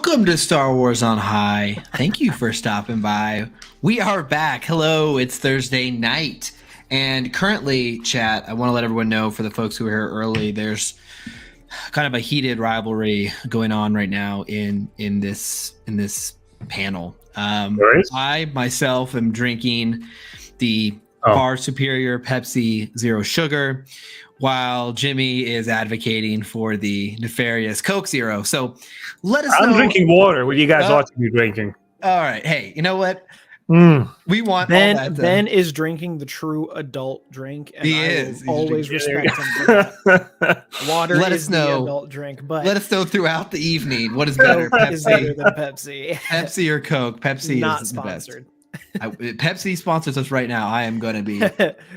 Welcome to Star Wars on High. Thank you for stopping by. We are back. Hello, it's Thursday night. And currently, chat, I want to let everyone know, for the folks who are here early, there's kind of a heated rivalry going on right now in this panel. I myself am drinking the far superior Pepsi Zero Sugar, while Jimmy is advocating for the nefarious Coke Zero. So let us know. I'm drinking water. What you guys ought to be drinking. All right. Hey, you know what? We want Ben. all that Ben is drinking the true adult drink, and He I is. will always He's respect him for that. Water Let us is know. the adult drink, but Let us know throughout the evening what is better, Coke is better Pepsi, than Pepsi. Pepsi or Coke. Pepsi Not is sponsored. the best. Pepsi sponsors us right now. I am going to be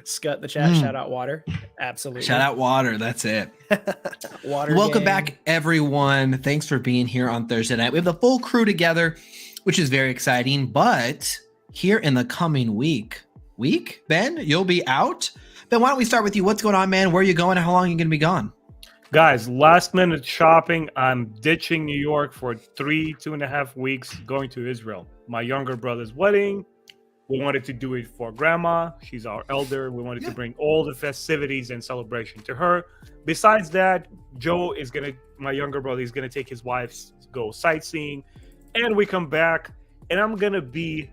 Scut the chat. Shout out water. Absolutely. shout out water. That's it. Water. Welcome gang. back, everyone. Thanks for being here on Thursday night. We have the full crew together, which is very exciting. But here in the coming week, Ben, you'll be out. Ben, why don't we start with you? What's going on, man? Where are you going? How long are you going to be gone? Guys, last minute shopping. I'm ditching New York for 2.5 weeks, going to Israel. My younger brother's wedding. We wanted to do it for grandma. She's our elder. We wanted to bring all the festivities and celebration to her. Besides that, Joe is my younger brother is gonna take his wife go sightseeing, and we come back, and I'm gonna be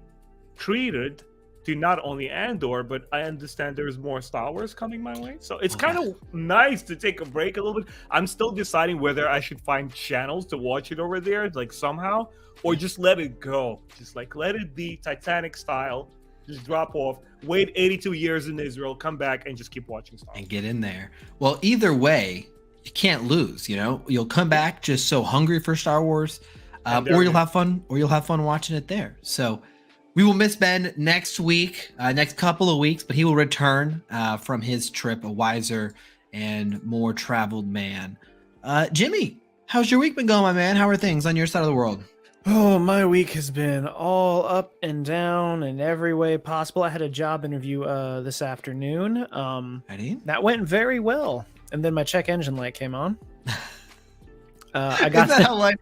treated to not only Andor, but I understand there's more Star Wars coming my way. So it's kind of nice to take a break a little bit. I'm still deciding whether I should find channels to watch it over there, like somehow, or just let it go. Just like let it be Titanic style. Just drop off, wait 82 years in Israel, come back and just keep watching Star Wars. And get in there. Well, either way, you can't lose, you know? You'll come back just so hungry for Star Wars, or you'll have fun watching it there. So we will miss Ben next week, next couple of weeks, but he will return from his trip a wiser and more traveled man. Jimmy, how's your week been going, my man? How are things on your side of the world? Oh, my week has been all up and down in every way possible. I had a job interview this afternoon. That went very well. And then my check engine light came on. I got Is that how life?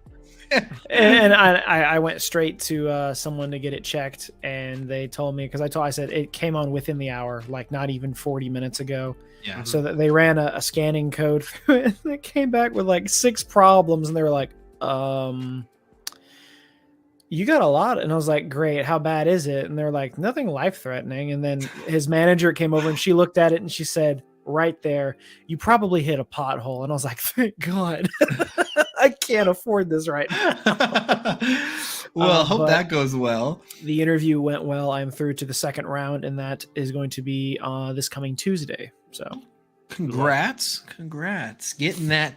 and I went straight to someone to get it checked, and they told me, because I said it came on within the hour, like not even 40 minutes ago. Yeah. So that they ran a scanning code through it, and it came back with like 6 problems, and they were like, you got a lot. And I was like, great, how bad is it? And they're like, nothing life-threatening. And then his manager came over and she looked at it and she said, right there, you probably hit a pothole. And I was like, thank God. I can't afford this right now. Well, hope that goes well. The interview went well. I'm through to the second round, and that is going to be this coming Tuesday. So congrats getting that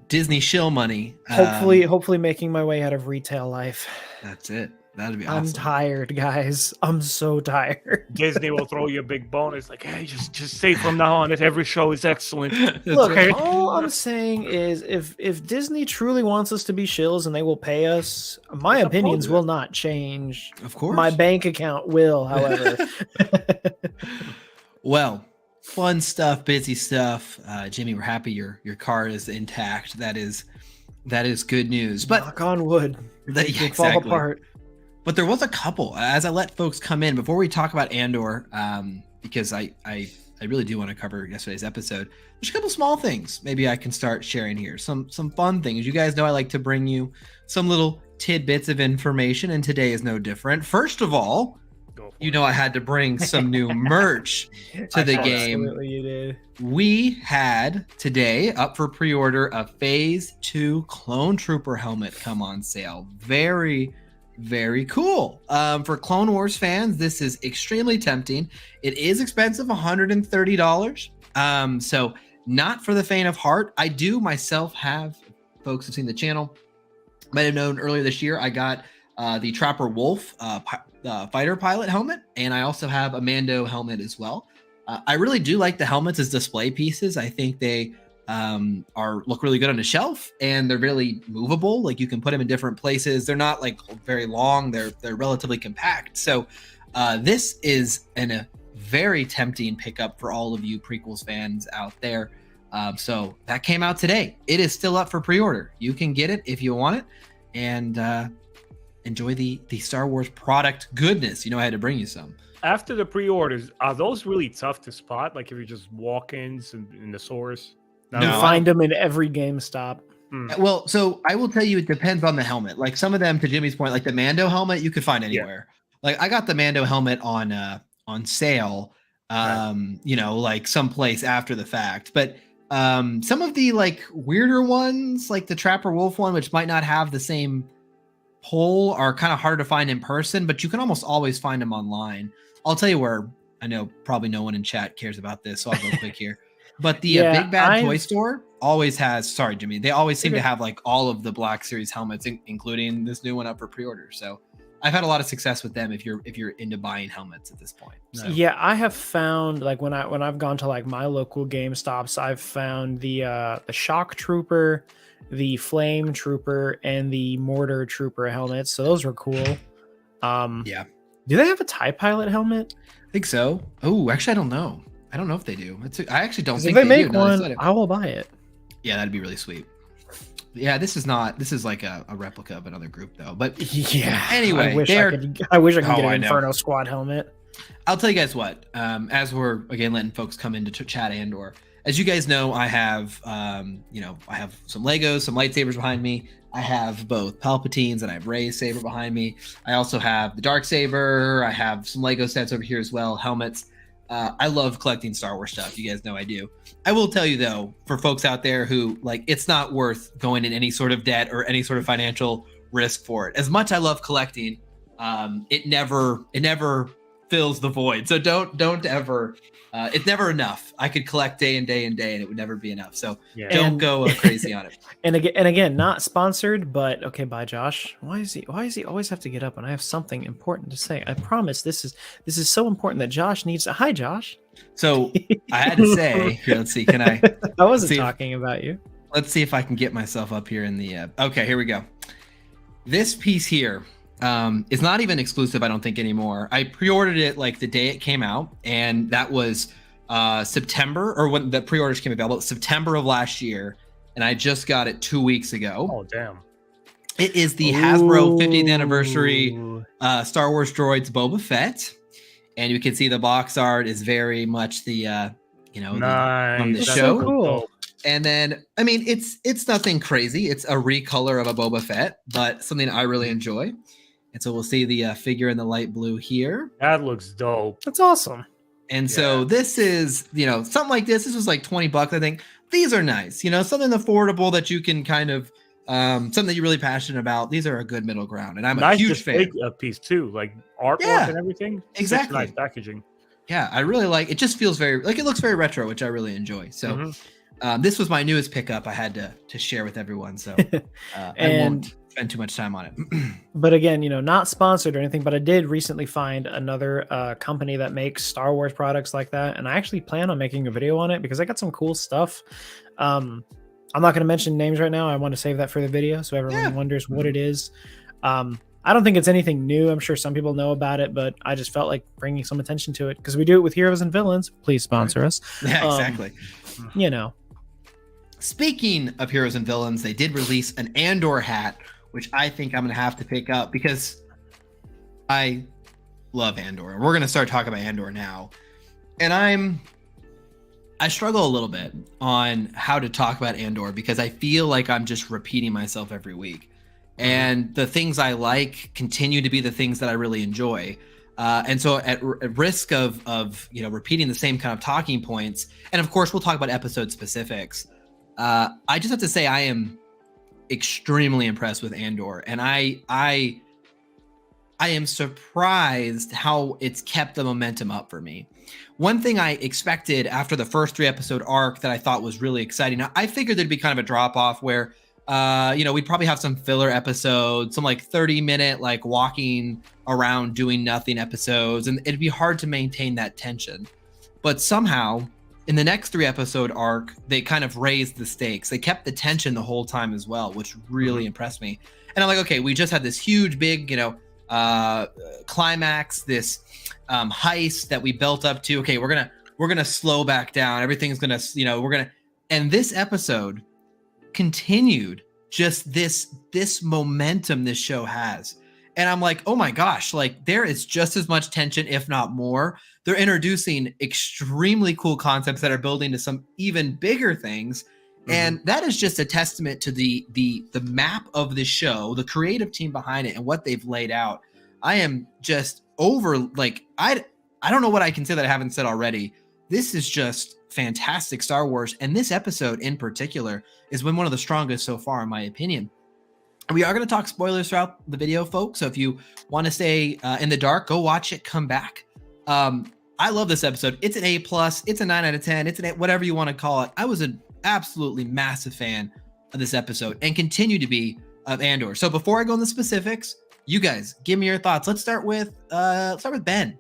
Disney shill money. Hopefully making my way out of retail life. That's it. That'd be awesome. I'm tired, guys. I'm so tired. Disney will throw you a big bonus, like, hey, just say from now on that every show is excellent. Look, right. all I'm saying is if Disney truly wants us to be shills and they will pay us, my opinions will not change. Of course. My bank account will, however. Well, fun stuff, busy stuff. Jimmy, we're happy your car is intact. That is good news. But knock on wood. Exactly. Fall apart. But there was a couple, as I let folks come in before we talk about Andor, because I really do want to cover yesterday's episode. There's a couple small things maybe I can start sharing here. Some fun things. You guys know I like to bring you some little tidbits of information, and today is no different. First of all, you know I had to bring some new merch to the game. Absolutely, you did. We had today up for pre-order a Phase 2 Clone Trooper helmet come on sale. Very, very cool. For Clone Wars fans, this is extremely tempting. It is expensive, $130. So not for the faint of heart. I do myself have, folks who've seen the channel, might have known earlier this year, I got the Trapper Wolf fighter pilot helmet, and I also have a Mando helmet as well. I really do like the helmets as display pieces. I think they look really good on the shelf, and they're really movable. Like you can put them in different places. They're not like very long. They're relatively compact. So this is a very tempting pickup for all of you prequels fans out there. So that came out today. It is still up for pre-order. You can get it if you want it, and enjoy the Star Wars product goodness. I had to bring you some. After the pre-orders, are those really tough to spot? Like if you're just walk-ins in the source? You find them in every GameStop. Well, so I will tell you, it depends on the helmet. Like some of them, to Jimmy's point, like the Mando helmet, you could find anywhere. Yeah. Like I got the Mando helmet on sale, like someplace after the fact. But some of the like weirder ones, like the Trapper Wolf one, which might not have the same pull, are kind of hard to find in person, but you can almost always find them online. I'll tell you where. I know probably no one in chat cares about this, so I'll go quick here. But the Big Bad Toy Store always has. Sorry, Jimmy. They always seem to have like all of the Black Series helmets, including this new one up for pre-order. So I've had a lot of success with them. If you're into buying helmets at this point. So. Yeah, I have found like when I've gone to like my local GameStops, I've found the Shock Trooper, the Flame Trooper, and the Mortar Trooper helmets. So those were cool. Yeah. Do they have a TIE Pilot helmet? I think so. Oh, actually, I don't know. I don't know if they do. I actually don't think if they make do. one, I will buy it. Yeah, that'd be really sweet. Yeah, this is like a replica of another group though. But yeah. Anyway, I wish I could get an Inferno Squad helmet. I'll tell you guys what. As we're again letting folks come in to chat Andor. As you guys know, I have I have some Legos, some lightsabers behind me. I have both Palpatines and I have Rey's saber behind me. I also have the Darksaber. I have some Lego sets over here as well, helmets. I love collecting Star Wars stuff. You guys know I do. I will tell you though, for folks out there who like, it's not worth going in any sort of debt or any sort of financial risk for it. As much I love collecting, it never fills the void. So don't ever. It's never enough. I could collect day and day and day, and it would never be enough. So don't go crazy on it. And again, not sponsored, but okay. Bye, Josh. Why does he always have to get up? And I have something important to say. I promise. This is so important that Josh needs. Hi, Josh. So I had to say. Here, let's see. Can I? I wasn't talking about you. Let's see if I can get myself up here in the. Okay, here we go. This piece here. It's not even exclusive, I don't think, anymore. I pre-ordered it like the day it came out, and that was September, or when the pre-orders came available, September of last year, and I just got it 2 weeks ago. Oh, damn. It is the Hasbro 50th anniversary Star Wars Droids Boba Fett, and you can see the box art is very much the nice. from the That's show. So cool. And then, I mean, it's nothing crazy. It's a recolor of a Boba Fett, but something I really enjoy. And so we'll see the figure in the light blue here. That looks dope. That's awesome. And so this is, something like this. This was like $20, I think. These are nice. Something affordable that you can kind of, something that you're really passionate about. These are a good middle ground. And I'm nice a huge fan. A piece too, like artwork and everything. Exactly. Nice packaging. Yeah, I really like it. Just feels very, it looks very retro, which I really enjoy. So this was my newest pickup I had to share with everyone. So I won't spend too much time on it. But again, not sponsored or anything, but I did recently find another company that makes Star Wars products like that. And I actually plan on making a video on it because I got some cool stuff. I'm not going to mention names right now. I want to save that for the video so everyone wonders what it is. I don't think it's anything new. I'm sure some people know about it, but I just felt like bringing some attention to it because we do it with Heroes and Villains. Please sponsor us. Yeah, exactly. Speaking of Heroes and Villains, they did release an Andor hat, which I think I'm going to have to pick up because I love Andor. We're going to start talking about Andor now. And I struggle a little bit on how to talk about Andor because I feel like I'm just repeating myself every week. And the things I like continue to be the things that I really enjoy. And so at risk of repeating the same kind of talking points, and of course we'll talk about episode specifics, I just have to say I am extremely impressed with Andor, and I am surprised how it's kept the momentum up for me. One thing I expected after the first 3 episode arc that I thought was really exciting, I figured there'd be kind of a drop off where we'd probably have some filler episodes, some like 30-minute like walking around doing nothing episodes, and it'd be hard to maintain that tension. But somehow in the next 3 episode arc, they kind of raised the stakes. They kept the tension the whole time as well, which really impressed me. And I'm like, okay, we just had this huge, big, climax, this heist that we built up to. Okay, we're gonna slow back down. Everything's gonna, And this episode continued just this momentum this show has. And I'm like, oh my gosh, like there is just as much tension, if not more. They're introducing extremely cool concepts that are building to some even bigger things. And that is just a testament to the map of the show, the creative team behind it, and what they've laid out. I am just over, like, I don't know what I can say that I haven't said already. This is just fantastic Star Wars, and this episode in particular has been one of the strongest so far, in my opinion. We are going to talk spoilers throughout the video, folks. So if you want to stay in the dark, go watch it, come back. I love this episode. It's an A+, it's a 9 out of 10, it's an 8, whatever you want to call it. I was an absolutely massive fan of this episode and continue to be of Andor. So before I go into specifics, you guys give me your thoughts. Let's start with Ben.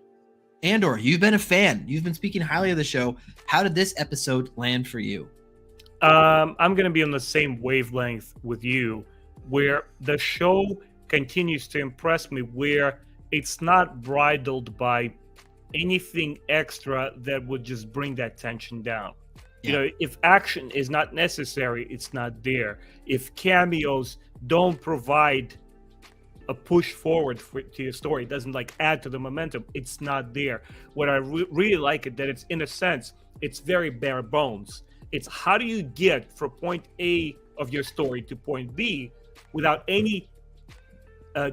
Andor, you've been a fan. You've been speaking highly of the show. How did this episode land for you? I'm going to be on the same wavelength with you, where the show continues to impress me, where it's not bridled by anything extra that would just bring that tension down. You know, if action is not necessary, it's not there. If cameos don't provide a push forward to your story, it doesn't like add to the momentum, it's not there. What I really like it, that it's, in a sense, it's very bare bones. It's how do you get from point A of your story to point B without any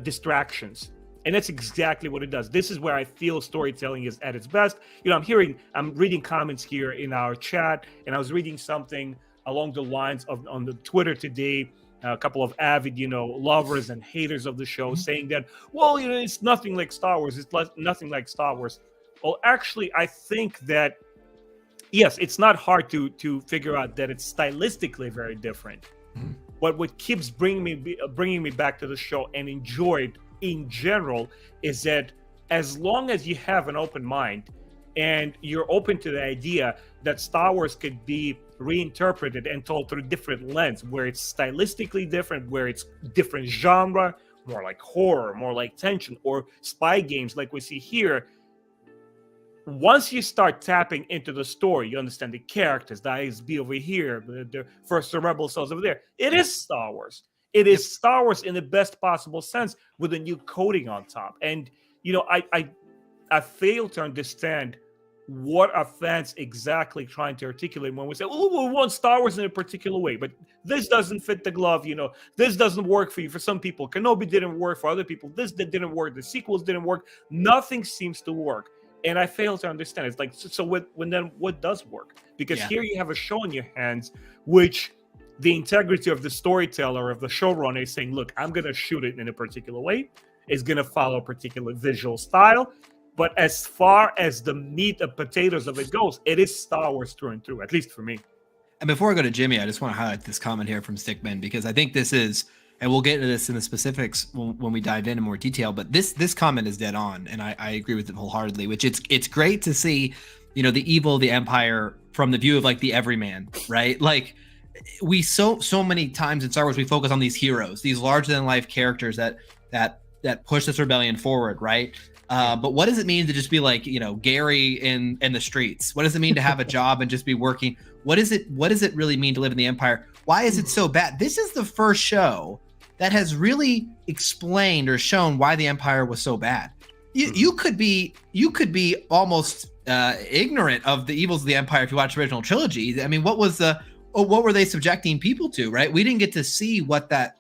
distractions? And that's exactly what it does. This is where I feel storytelling is at its best. You know, I'm reading comments here in our chat, and I was reading something along the lines of on the Twitter today, a couple of avid, lovers and haters of the show saying that, well, it's nothing like Star Wars. It's nothing like Star Wars. Well, actually, I think that, yes, it's not hard to figure out that it's stylistically very different. But what keeps bringing me back to the show and enjoy it in general is that as long as you have an open mind and you're open to the idea that Star Wars could be reinterpreted and told through different lens, where it's stylistically different, where it's different genre, more like horror, more like tension, or spy games like we see here. Once you start tapping into the story, you understand the characters, the ISB over here, the first Rebel cells over there. It is Star Wars. It is Star Wars in the best possible sense with a new coating on top. And, I fail to understand what are fans exactly trying to articulate when we say, oh, we want Star Wars in a particular way, but this doesn't fit the glove, this doesn't work for you. For some people, Kenobi didn't work. For other people, this didn't work. The sequels didn't work. Nothing seems to work. And I fail to understand. It's like, so what does work? Because here you have a show in your hands, which the integrity of the storyteller, of the showrunner, is saying, look, I'm going to shoot it in a particular way. It's going to follow a particular visual style. But as far as the meat and potatoes of it goes, it is Star Wars through and through, at least for me. And before I go to Jimmy, I just want to highlight this comment here from Stickman, because I think this is, and we'll get into this in the specifics when we dive in more detail, but this comment is dead on, and I agree with it wholeheartedly, which it's great to see, the evil of the Empire from the view of like the everyman, right? Like, we so many times in Star Wars we focus on these heroes, these larger than life characters that push this rebellion forward, right? But what does it mean to just be like, Gary in the streets? What does it mean to have a job and just be working? What does it really mean to live in the Empire? Why is it so bad? This is the first show that has really explained or shown why the Empire was so bad. You could be almost ignorant of the evils of the Empire if you watch the original trilogy. I mean, what were they subjecting people to, right? We didn't get to see what that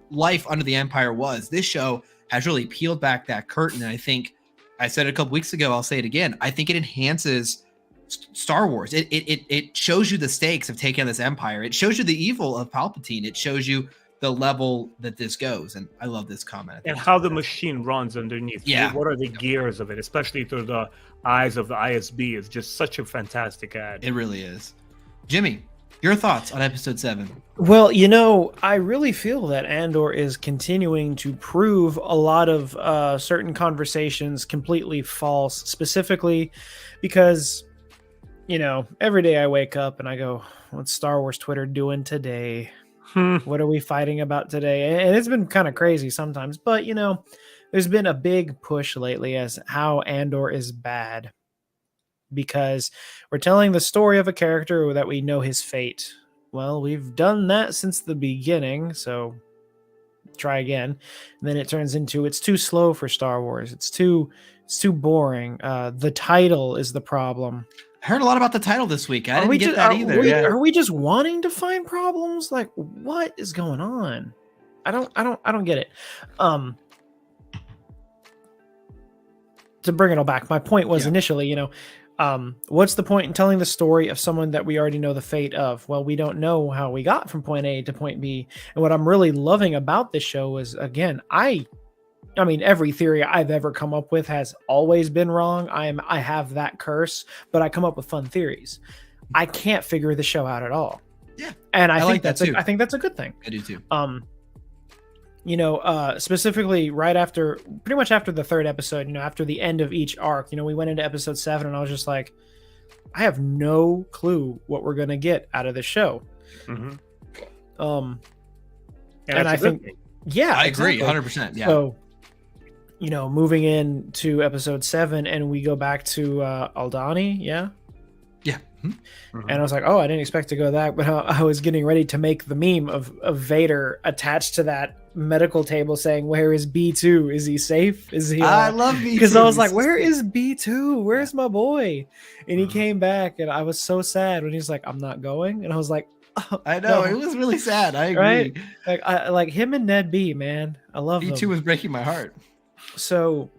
life under the Empire was. This show has really peeled back that curtain. And I think I said it a couple weeks ago, I'll say it again. I think it enhances Star Wars. It shows you the stakes of taking on this Empire. It shows you the evil of Palpatine. It shows you the level that this goes. And I love this comment. And how the machine runs underneath. Yeah. What are the gears of it, especially through the eyes of the ISB, is just such a fantastic ad. It really is. Jimmy, your thoughts on episode 7? Well, I really feel that Andor is continuing to prove a lot of certain conversations completely false, specifically because, every day I wake up and I go, what's Star Wars Twitter doing today? What are we fighting about today? And it's been kind of crazy sometimes, but, there's been a big push lately as how Andor is bad. because we're telling the story of a character that we know his fate. Well, we've done that since the beginning, so try again. And then it turns into it's too slow for Star Wars. It's too boring. The title is the problem. I heard a lot about the title this week. I didn't get that either. Are we just wanting to find problems? Like, what is going on? I don't get it. To bring it all back, my point was initially, what's the point in telling the story of someone that we already know the fate of? Well, we don't know how we got from point A to point B. And what I'm really loving about this show is, again, I mean, every theory I've ever come up with has always been wrong. I have that curse, but I come up with fun theories. I can't figure the show out at all. Yeah. And I think like that too. I think that's a good thing. I do too. Specifically pretty much after the third episode, after the end of each arc, we went into episode 7 and I was just like, I have no clue what we're going to get out of the show. Mm-hmm. And I think, I agree 100%. Yeah. So, moving into episode 7 and we go back to Aldhani. Yeah. Yeah. Mm-hmm. And I was like, oh, I didn't expect to go that, but I was getting ready to make the meme of Vader attached to that medical table saying, where is B2? Is he safe? Is he? I love B2. Because I was like, where is B2? Where's my boy? And he came back and I was so sad when he was like, I'm not going. And I was like, oh, I know. no. It was really sad. I agree. Right? Like, I like him and Ned B, man. I love B2 them. was breaking my heart. So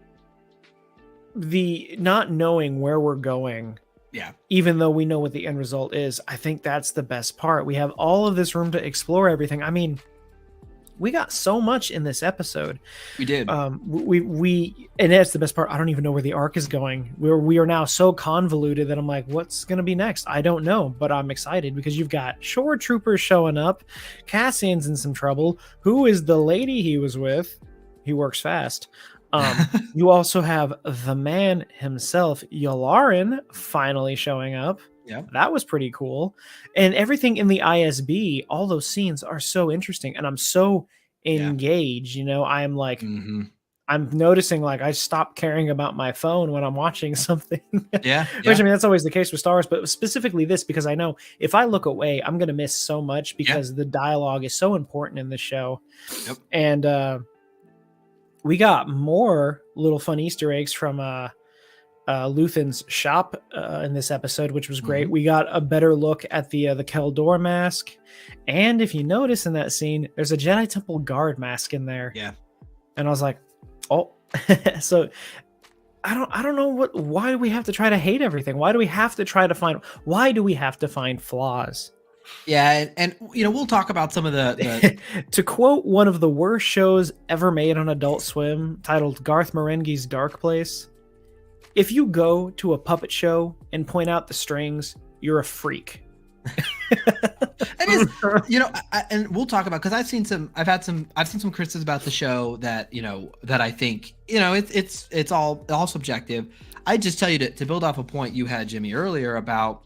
the not knowing where we're going, even though we know what the end result is, I think that's the best part. We have all of this room to explore everything. I mean, we got so much in this episode. We did. We and that's the best part. I don't even know where the arc is going. We are now so convoluted that I'm like, what's going to be next? I don't know, but I'm excited because you've got shore troopers showing up. Cassian's in some trouble. Who is the lady he was with? He works fast. You also have the man himself, Yularen, finally showing up. Yeah, that was pretty cool. And everything in the ISB, all those scenes are so interesting, and I'm so engaged. I'm like, I'm noticing like I stop caring about my phone when I'm watching something. Which I mean, that's always the case with Star Wars, but specifically this, because I know if I look away, I'm gonna miss so much because the dialogue is so important in the show. Yep. And we got more little fun Easter eggs from Luthen's shop in this episode, which was great. We got a better look at the Keldor mask, and if you notice in that scene, there's a Jedi Temple guard mask in there. Yeah, and I was like, oh, so I don't know why do we have to try to hate everything? Why do we have to find flaws? Yeah, and we'll talk about some of the to quote one of the worst shows ever made on Adult Swim, titled Garth Marenghi's Dark Place, if you go to a puppet show and point out the strings, you're a freak. It is, and we'll talk about, because I've seen some criticisms about the show that that I think it's all subjective. I just tell you to build off a point you had, Jimmy, earlier about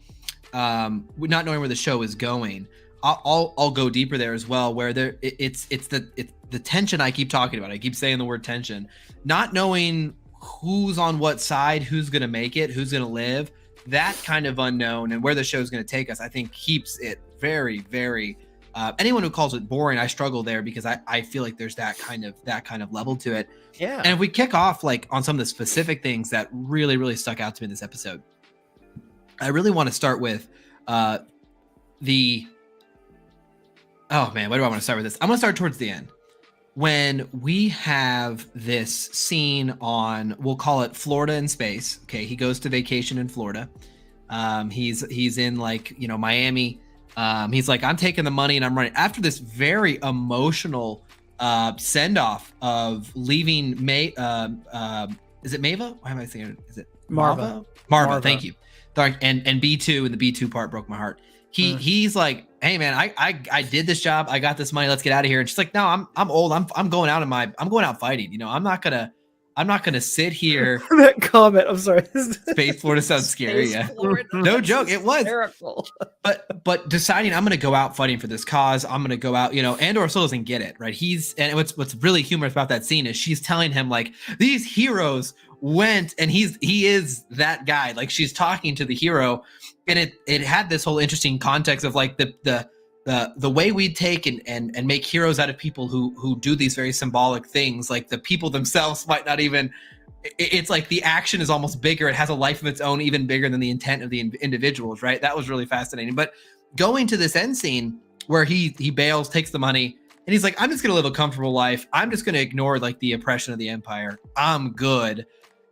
not knowing where the show is going. I'll go deeper there as well, where it's the tension I keep talking about. I keep saying the word tension, not knowing who's on what side, who's going to make it, who's going to live, that kind of unknown, and where the show's going to take us, I think keeps it very, very, anyone who calls it boring, I struggle there, because I feel like there's that kind of level to it. Yeah. And if we kick off like on some of the specific things that really, really stuck out to me in this episode, I really want to start with oh man, where do I want to start with this? I'm going to start towards the end, when we have this scene on, we'll call it Florida in space. Okay, he goes to vacation in Florida. He's in Miami. He's like, I'm taking the money and I'm running. After this very emotional send off of leaving is it Mava? Why am I saying it? Is it Marva? Marva, thank you. And B2, and the B2 part broke my heart. He's like, hey man, I did this job. I got this money. Let's get out of here. And she's like, no, I'm old. I'm going out fighting. I'm not gonna sit here. That comment, I'm sorry. Space Florida sounds scary. Yeah. Florida. No joke. It was hysterical. But deciding I'm gonna go out fighting for this cause. I'm gonna go out, Andor still doesn't get it, right? And what's really humorous about that scene is she's telling him like, these heroes went, and he is that guy. Like, she's talking to the hero, and it had this whole interesting context of like the way we take and make heroes out of people who do these very symbolic things. Like, the people themselves might not even, it's like the action is almost bigger. It has a life of its own, even bigger than the intent of the individuals, right? That was really fascinating. But going to this end scene where he bails, takes the money, and he's like, I'm just going to live a comfortable life. I'm just going to ignore like the oppression of the Empire. I'm good.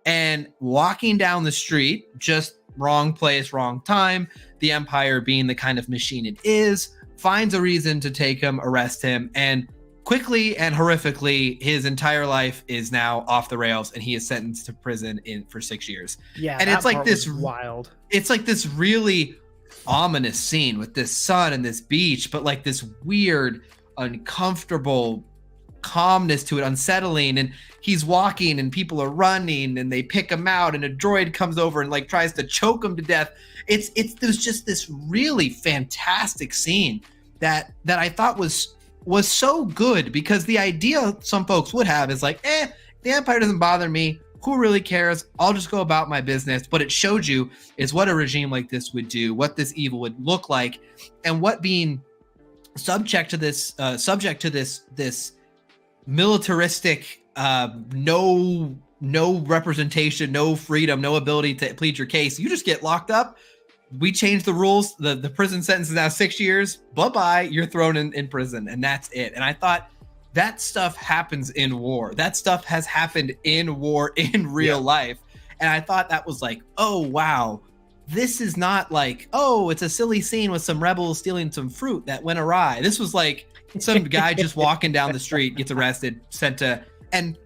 And walking down the street, just wrong place, wrong time. The Empire, being the kind of machine it is, finds a reason to take him, arrest him, and quickly and horrifically, his entire life is now off the rails, and he is sentenced to prison for 6 years. Yeah, and it's like this wild. It's like this really ominous scene with this sun and this beach, but like this weird, uncomfortable calmness to it, unsettling. And he's walking, and people are running, and they pick him out, and a droid comes over and like tries to choke him to death. There's just this really fantastic scene that I thought was so good, because the idea some folks would have is like, the Empire doesn't bother me. Who really cares? I'll just go about my business. What it showed you is what a regime like this would do, what this evil would look like, and what being subject to this militaristic, no representation, no freedom, no ability to plead your case. You just get locked up. We changed the rules. The prison sentence is now 6 years. Bye-bye. You're thrown in prison, and that's it. And I thought that stuff happens in war. That stuff has happened in war in real life. And I thought that was like, oh, wow. This is not like, oh, it's a silly scene with some rebels stealing some fruit that went awry. This was like some guy just walking down the street, gets arrested, sent to, and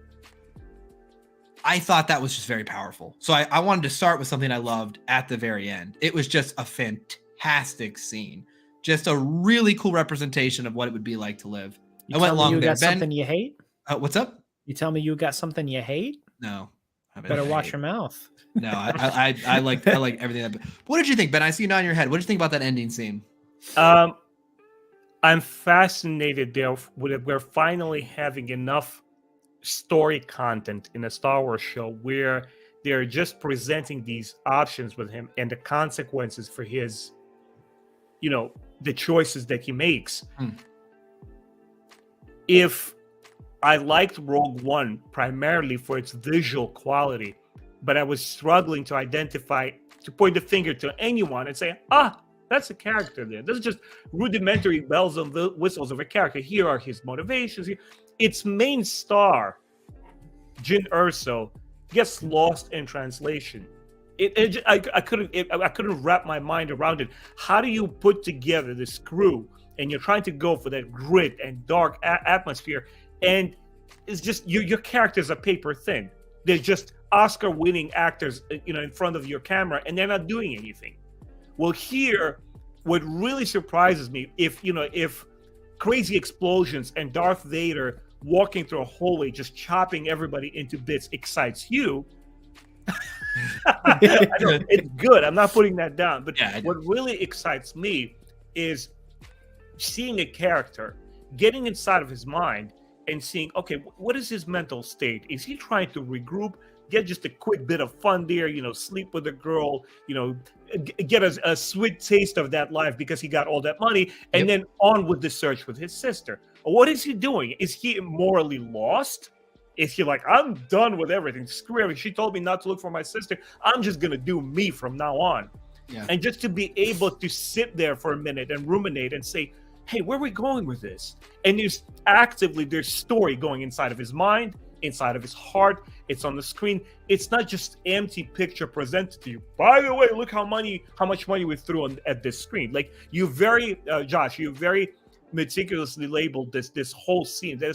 I thought that was just very powerful. So I wanted to start with something I loved at the very end. It was just a fantastic scene. Just a really cool representation of what it would be like to live. I went long there. You got Ben, something you hate? What's up? You tell me you got something you hate? No. Better watch your mouth. No, I like everything. What did you think, Ben? I see you nodding your head. What did you think about that ending scene? I'm fascinated there. We're finally having enough story content in a Star Wars show where they're just presenting these options with him and the consequences for his, the choices that he makes. If I liked Rogue One primarily for its visual quality, but I was struggling to point the finger to anyone and say, that's a character there. This is just rudimentary bells and whistles of a character. Here are his motivations. Its main star, Jyn Erso, gets lost in translation. I couldn't wrap my mind around it. How do you put together this crew and you're trying to go for that grit and dark atmosphere, and it's just your characters are paper thin. They're just Oscar-winning actors, in front of your camera, and they're not doing anything. Well, here, what really surprises me, if crazy explosions and Darth Vader walking through a hallway, just chopping everybody into bits, excites you. It's good. I'm not putting that down. But what really excites me is seeing a character, getting inside of his mind and seeing, okay, what is his mental state? Is he trying to regroup, get just a quick bit of fun there, sleep with a girl, get a sweet taste of that life because he got all that money, and then on with the search with his sister? What is he doing? Is he morally lost? Is he like, I'm done with everything? Screw everything. She told me not to look for my sister. I'm just going to do me from now on. Yeah. And just to be able to sit there for a minute and ruminate and say, hey, where are we going with this? And there's story going inside of his mind, inside of his heart. It's on the screen. It's not just empty picture presented to you. By the way, look how much money we threw at this screen. Like, Josh, you very meticulously labeled this whole scene. That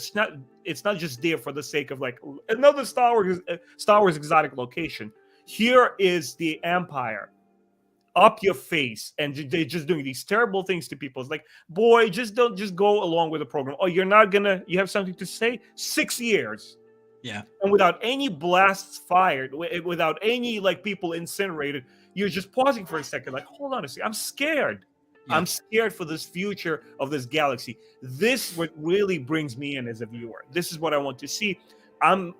it's not just there for the sake of like another Star Wars exotic location. Here is the Empire up your face, and they're just doing these terrible things to people. It's like, boy, just go along with the program. Oh, you have something to say? 6 years. Yeah. And without any blasts fired, without any like people incinerated, you're just pausing for a second, like, hold on a second, I'm scared. Yeah. I'm scared for this future of this galaxy. This what really brings me in as a viewer. This is what I want to see. I'm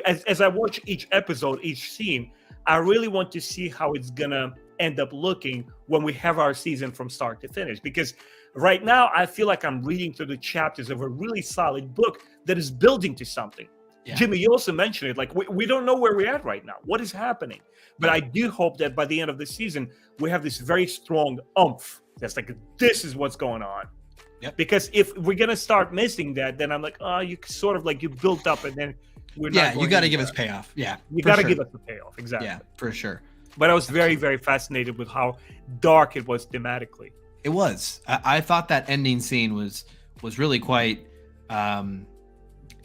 as I watch each episode, each scene, I really want to see how it's gonna end up looking when we have our season from start to finish. Because right now, I feel like I'm reading through the chapters of a really solid book that is building to something. Yeah. Jimmy, you also mentioned it. Like, we don't know where we're at right now. What is happening? But I do hope that by the end of the season, we have this very strong oomph. That's like, this is what's going on. Yep. Because if we're going to start missing that, then I'm like, oh, you sort of like you built up and then we're not. Yeah, you got to give us payoff. Yeah. You got to give us a payoff. Exactly. Yeah, for sure. But I was very, very fascinated with how dark it was thematically. It was. I thought that ending scene was really quite.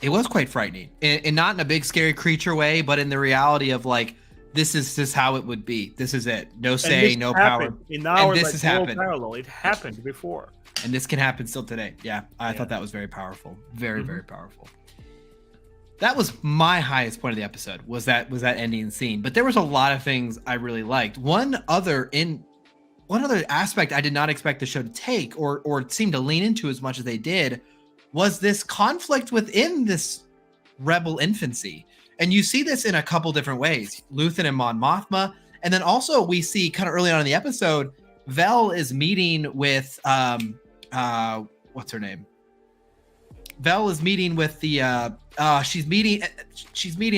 It was quite frightening, and not in a big scary creature way, but in the reality of like, this is just how it would be. This is it. No say, no power. In our, and this has happened. Parallel. It happened before. And this can happen still today. Yeah, I thought that was very powerful. Very, very powerful. That was my highest point of the episode. Was that ending scene? But there was a lot of things I really liked. One other aspect I did not expect the show to take, or seem to lean into as much as they did, was this conflict within this rebel infancy. And you see this in a couple different ways. Luthen and Mon Mothma. And then also we see kind of early on in the episode, Vel is meeting with, what's her name? Vel is meeting with the, she's meeting,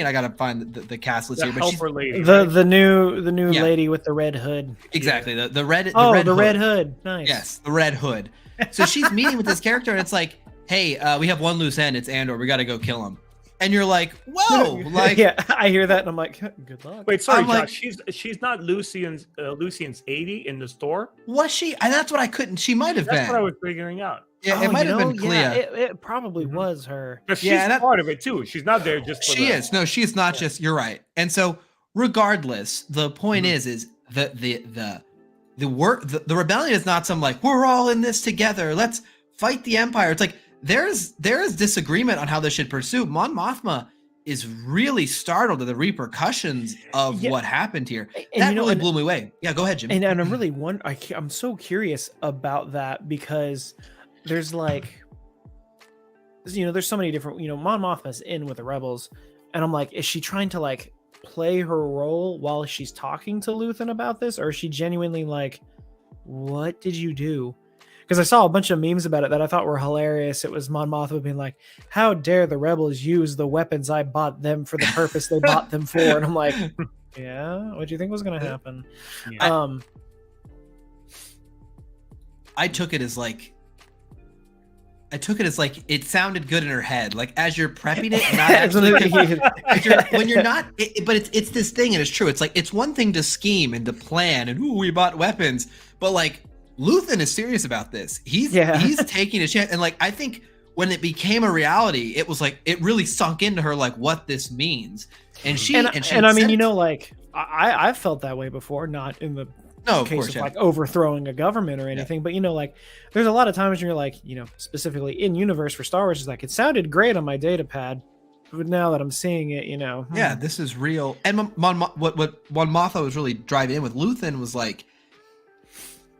I gotta find the cast list here. But she's lady, the new lady with the red hood. Exactly. The red hood. Nice. Yes, the red hood. So she's meeting with this character and it's like, hey, we have one loose end. It's Andor. We got to go kill him. And you're like, whoa! Like, yeah, I hear that and I'm like, good luck. Wait, sorry, I'm like, Josh. She's not Lucian's 80 in the store. Was she? And that's what I couldn't. She might have been. That's what I was figuring out. Yeah, it might have been Clea. Yeah, it probably was her. But she's part of it too. She's not there just. For she is. No, she is not just. You're right. And so, regardless, the point is the rebellion is not some like, we're all in this together. Let's fight the Empire. It's like, there is disagreement on how this should pursue. Mon Mothma is really startled at the repercussions of what happened here. And that really blew me away. Yeah, go ahead, Jim. And I'm really I'm so curious about that because there's like, there's so many different, Mon Mothma's in with the rebels, and I'm like, is she trying to like play her role while she's talking to Luthen about this, or is she genuinely like, what did you do? Because I saw a bunch of memes about it that I thought were hilarious. It was Mon Mothma being like, how dare the rebels use the weapons I bought them for the purpose they bought them for? And I'm like, yeah, what do you think was going to happen? Yeah. I took it as like, it sounded good in her head. Like as you're prepping it, not actually, when you're not, but it's this thing and it's true. It's like, it's one thing to scheme and to plan and we bought weapons, but like, Luthen is serious about this. He's taking a chance. And like, I think when it became a reality, it was like, it really sunk into her, like what this means. And I mean, like I felt that way before, not in the case of like overthrowing a government or anything, but like, there's a lot of times when you're like, specifically in universe for Star Wars, is like, it sounded great on my data pad, but now that I'm seeing it, yeah, this is real. And what Mon Mothma was really driving in with Luthen was like,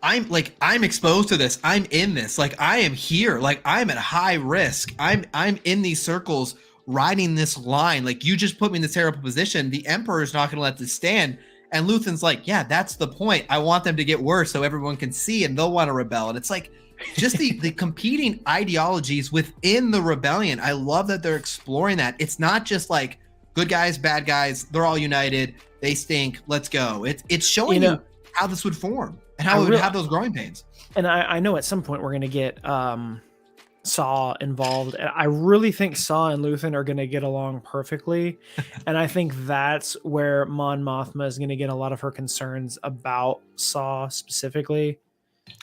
I'm exposed to this. I'm in this. Like I am here. Like I'm at high risk. I'm in these circles riding this line. Like you just put me in this terrible position. The Emperor's not going to let this stand. And Luthen's like, yeah, that's the point. I want them to get worse so everyone can see and they'll want to rebel. And it's like just the competing ideologies within the rebellion. I love that they're exploring that. It's not just like good guys, bad guys. They're all united. They stink. Let's go. It's showing you how this would form. And how we would have those growing pains. And I know at some point we're going to get Saw involved. And I really think Saw and Luthen are going to get along perfectly. And I think that's where Mon Mothma is going to get a lot of her concerns about Saw specifically.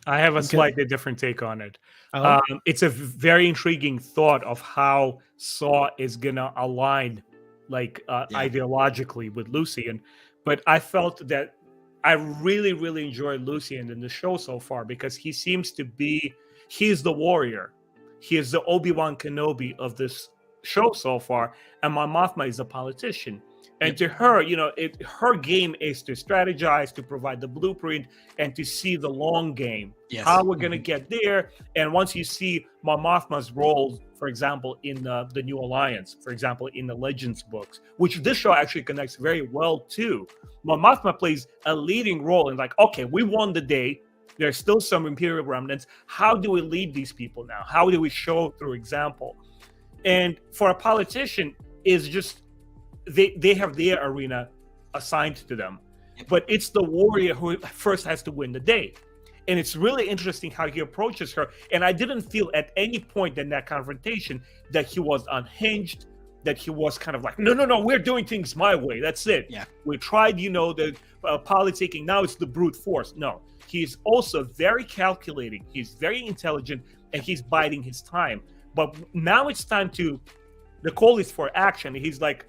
I have a slightly different take on it. It's a very intriguing thought of how Saw is going to align ideologically with Lucian. But I felt that I really, really enjoyed Lucian in the show so far because he seems to be, he's the warrior. He is the Obi-Wan Kenobi of this show so far. And Mon Mothma is a politician. And to her, her game is to strategize, to provide the blueprint, and to see the long game. Yes. How we're going to get there. And once you see Mon Mothma's role for example, in the New Alliance, for example, in the Legends books, which this show actually connects very well to. Mon Mothma plays a leading role in like, okay, we won the day. There's still some Imperial remnants. How do we lead these people now? How do we show through example? And for a politician, is just they have their arena assigned to them, but it's the warrior who first has to win the day. And it's really interesting how he approaches her. And I didn't feel at any point in that confrontation that he was unhinged, that he was kind of like, no, we're doing things my way. That's it. Yeah. We tried, the politicking. Now it's the brute force. No, he's also very calculating. He's very intelligent, and he's biding his time. But now it's time the call is for action. He's like,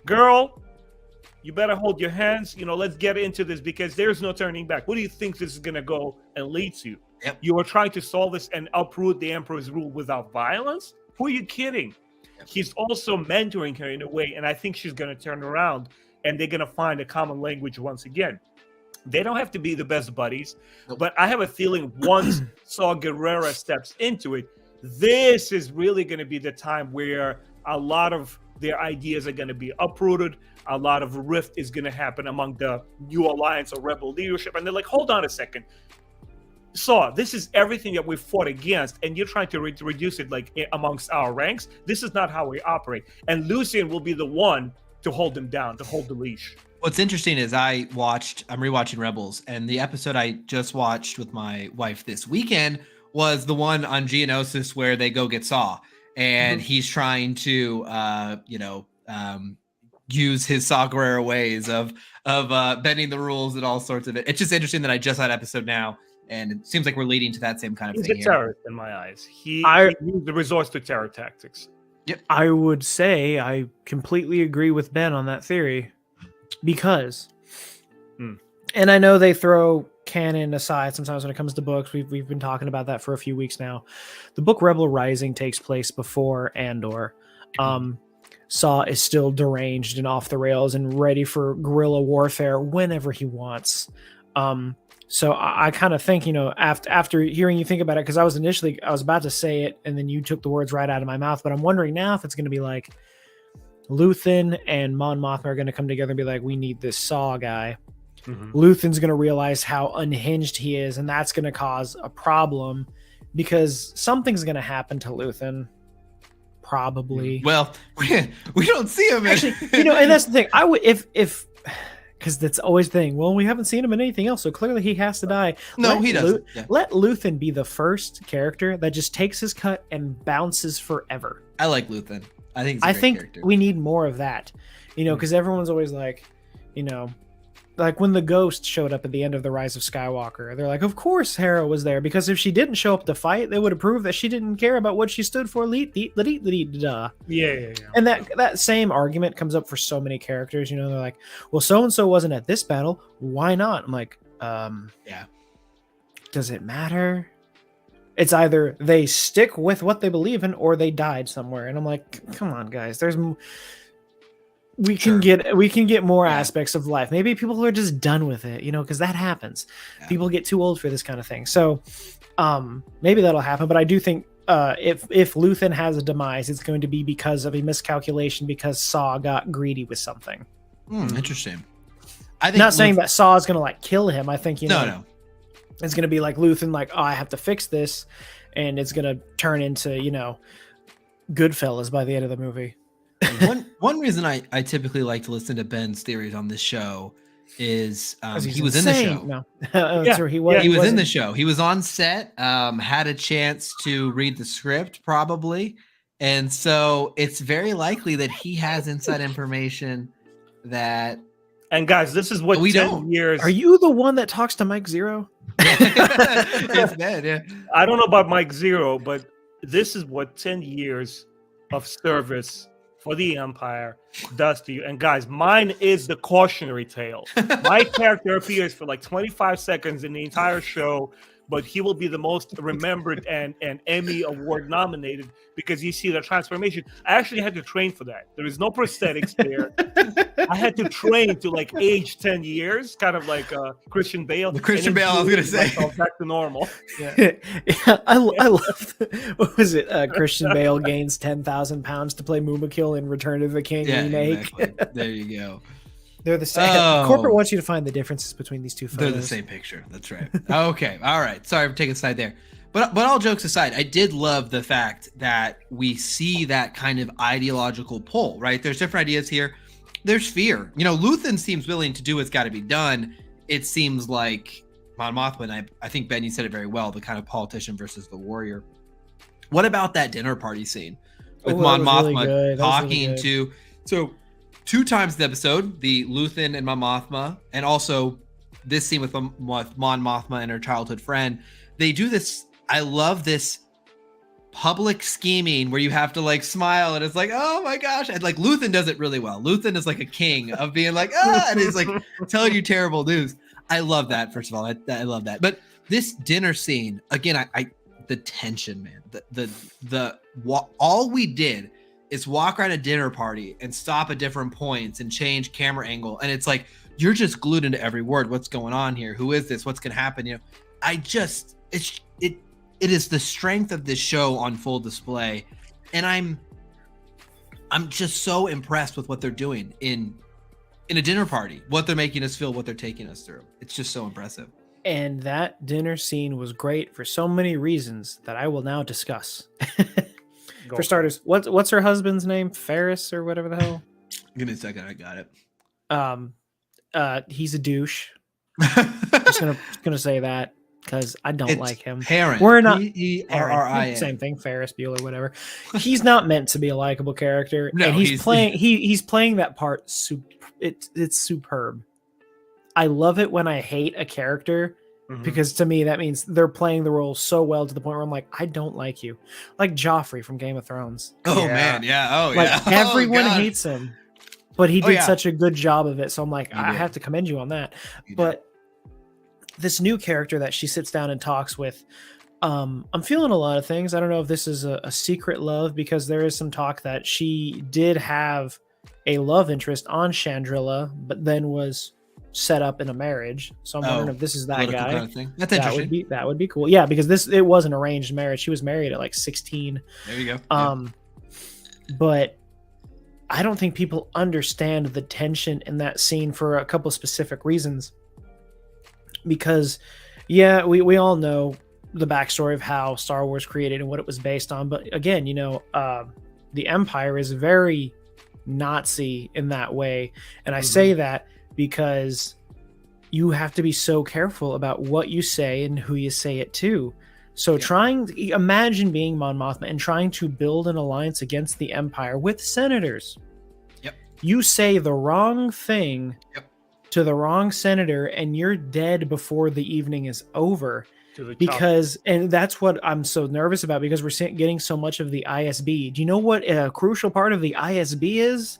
girl, you better hold your hands. Let's get into this because there's no turning back. What do you think this is going to go and lead to? Yep. You are trying to solve this and uproot the Emperor's rule without violence? Who are you kidding? Yep. He's also mentoring her in a way, and I think she's going to turn around and they're going to find a common language once again. They don't have to be the best buddies, but I have a feeling once Saw Gerrera steps into it, this is really going to be the time where a lot of their ideas are going to be uprooted. A lot of rift is going to happen among the New Alliance or Rebel leadership. And they're like, hold on a second. Saw, this is everything that we fought against, and you're trying to reduce it like amongst our ranks. This is not how we operate. And Lucian will be the one to hold them down, to hold the leash. What's interesting is I'm rewatching Rebels, and the episode I just watched with my wife this weekend was the one on Geonosis where they go get Saw, and he's trying to, use his Saw Gerrera ways of bending the rules and all sorts of it. It's just interesting that I just saw that episode now, and it seems like we're leading to that same kind of He's thing. He's a terrorist in my eyes. He used the resource to terror tactics. Yep. I would say I completely agree with Ben on that theory because, and I know they throw canon aside sometimes when it comes to books. We've been talking about that for a few weeks now. The book Rebel Rising takes place before Andor. Saw is still deranged and off the rails and ready for guerrilla warfare whenever he wants. So I kind of think, after hearing you think about it, because I was about to say it and then you took the words right out of my mouth, but I'm wondering now if it's going to be like Luthen and Mon Mothma are going to come together and be like, we need this Saw guy. Luthen's going to realize how unhinged he is, and that's going to cause a problem because something's going to happen to Luthen. Probably. Well, we don't see him. Actually, and that's the thing. I would if because that's always the thing. Well, we haven't seen him in anything else, so clearly he has to die. No, he doesn't. Let Luthen be the first character that just takes his cut and bounces forever. I like Luthen. I think he's a great character. We need more of that. Because everyone's always like, like when the ghost showed up at the end of The Rise of Skywalker, they're like, of course Hera was there, because if she didn't show up to fight, they would have proved that she didn't care about what she stood for. Yeah. And that same argument comes up for so many characters. They're like, well, so-and-so wasn't at this battle. Why not? I'm like, yeah. Does it matter? It's either they stick with what they believe in or they died somewhere. And I'm like, come on, guys. We can get more aspects of life. Maybe people are just done with it, because that happens. Yeah. People get too old for this kind of thing. So maybe that'll happen. But I do think if Luthen has a demise, it's going to be because of a miscalculation, because Saw got greedy with something. Interesting. I think not saying that Saw is going to like kill him. I think no. It's going to be like Luthen, like, oh, I have to fix this, and it's going to turn into Goodfellas by the end of the movie. One reason I typically like to listen to Ben's theories on this show is he was insane. In the show. No, sure he was. He was in the show. He was on set. Had a chance to read the script probably, and so it's very likely that he has inside information that. And guys, this is what we 10 don't. years. Are you the one that talks to Mike Zero? It's bad, yeah. I don't know about Mike Zero, but this is what 10 years of service for the Empire does to you. And guys, mine is the cautionary tale. My character appears for like 25 seconds in the entire show, but he will be the most remembered and Emmy Award nominated because you see the transformation. I actually had to train for that. There is no prosthetics there. I had to train to like age 10 years, kind of like Christian Bale. The Christian Bale, I was gonna say, back to normal. Yeah, I love. What was it? Christian Bale gains 10,000 pounds to play Mumakil in Return of the King remake. Exactly. There you go. They're the same. Corporate wants you to find the differences between these two photos. They're the same picture. That's right. Okay. All right. Sorry for taking a side there. But all jokes aside, I did love the fact that we see that kind of ideological pull, right? There's different ideas here. There's fear. Luthen seems willing to do what's got to be done. It seems like Mon Mothma, and I think Ben, you said it very well, the kind of politician versus the warrior. What about that dinner party scene with Mon Mothma talking to... So 2 times the episode, the Luthen and Mon Mothma, and also this scene with Mon Mothma and her childhood friend, they do this. I love this public scheming where you have to like smile and it's like, oh my gosh. And like Luthen does it really well. Luthen is like a king of being like, and he's like telling you terrible news. I love that. First of all, I love that. But this dinner scene, again, the tension, man, all we did is walk around a dinner party and stop at different points and change camera angle. And it's like, you're just glued into every word. What's going on here? Who is this? What's going to happen? It is the strength of this show on full display. And I'm just so impressed with what they're doing in a dinner party, what they're making us feel, what they're taking us through. It's just so impressive. And that dinner scene was great for so many reasons that I will now discuss. For starters, what's her husband's name? Ferris or whatever the hell? Give me a second. I got it. He's a douche. Just gonna say that because I don't like him. Parent. We're not Perrin. Same thing. Ferris Bueller, whatever. He's not meant to be a likable character, no, and he's playing that part. It's superb. I love it when I hate a character. Because to me, that means they're playing the role so well to the point where I'm like, I don't like you. Like Joffrey from Game of Thrones. Oh, man. Yeah. Oh, like, yeah. Everyone hates him. But he did such a good job of it. So I'm like, I have to commend you on that. But this new character that she sits down and talks with, I'm feeling a lot of things. I don't know if this is a secret love, because there is some talk that she did have a love interest on Chandrila, but then was set up in a marriage. So I'm wondering if this is that guy. Kind of thing. That's interesting. That would be cool. Yeah, because it was an arranged marriage. She was married at like 16. There you go. But I don't think people understand the tension in that scene for a couple specific reasons. Because we all know the backstory of how Star Wars created and what it was based on. But again, the Empire is very Nazi in that way. And I say that because you have to be so careful about what you say and who you say it to. So imagine being Mon Mothma and trying to build an alliance against the Empire with senators. Yep. You say the wrong thing to the wrong senator and you're dead before the evening is over. And that's what I'm so nervous about, because we're getting so much of the ISB. Do you know what a crucial part of the ISB is?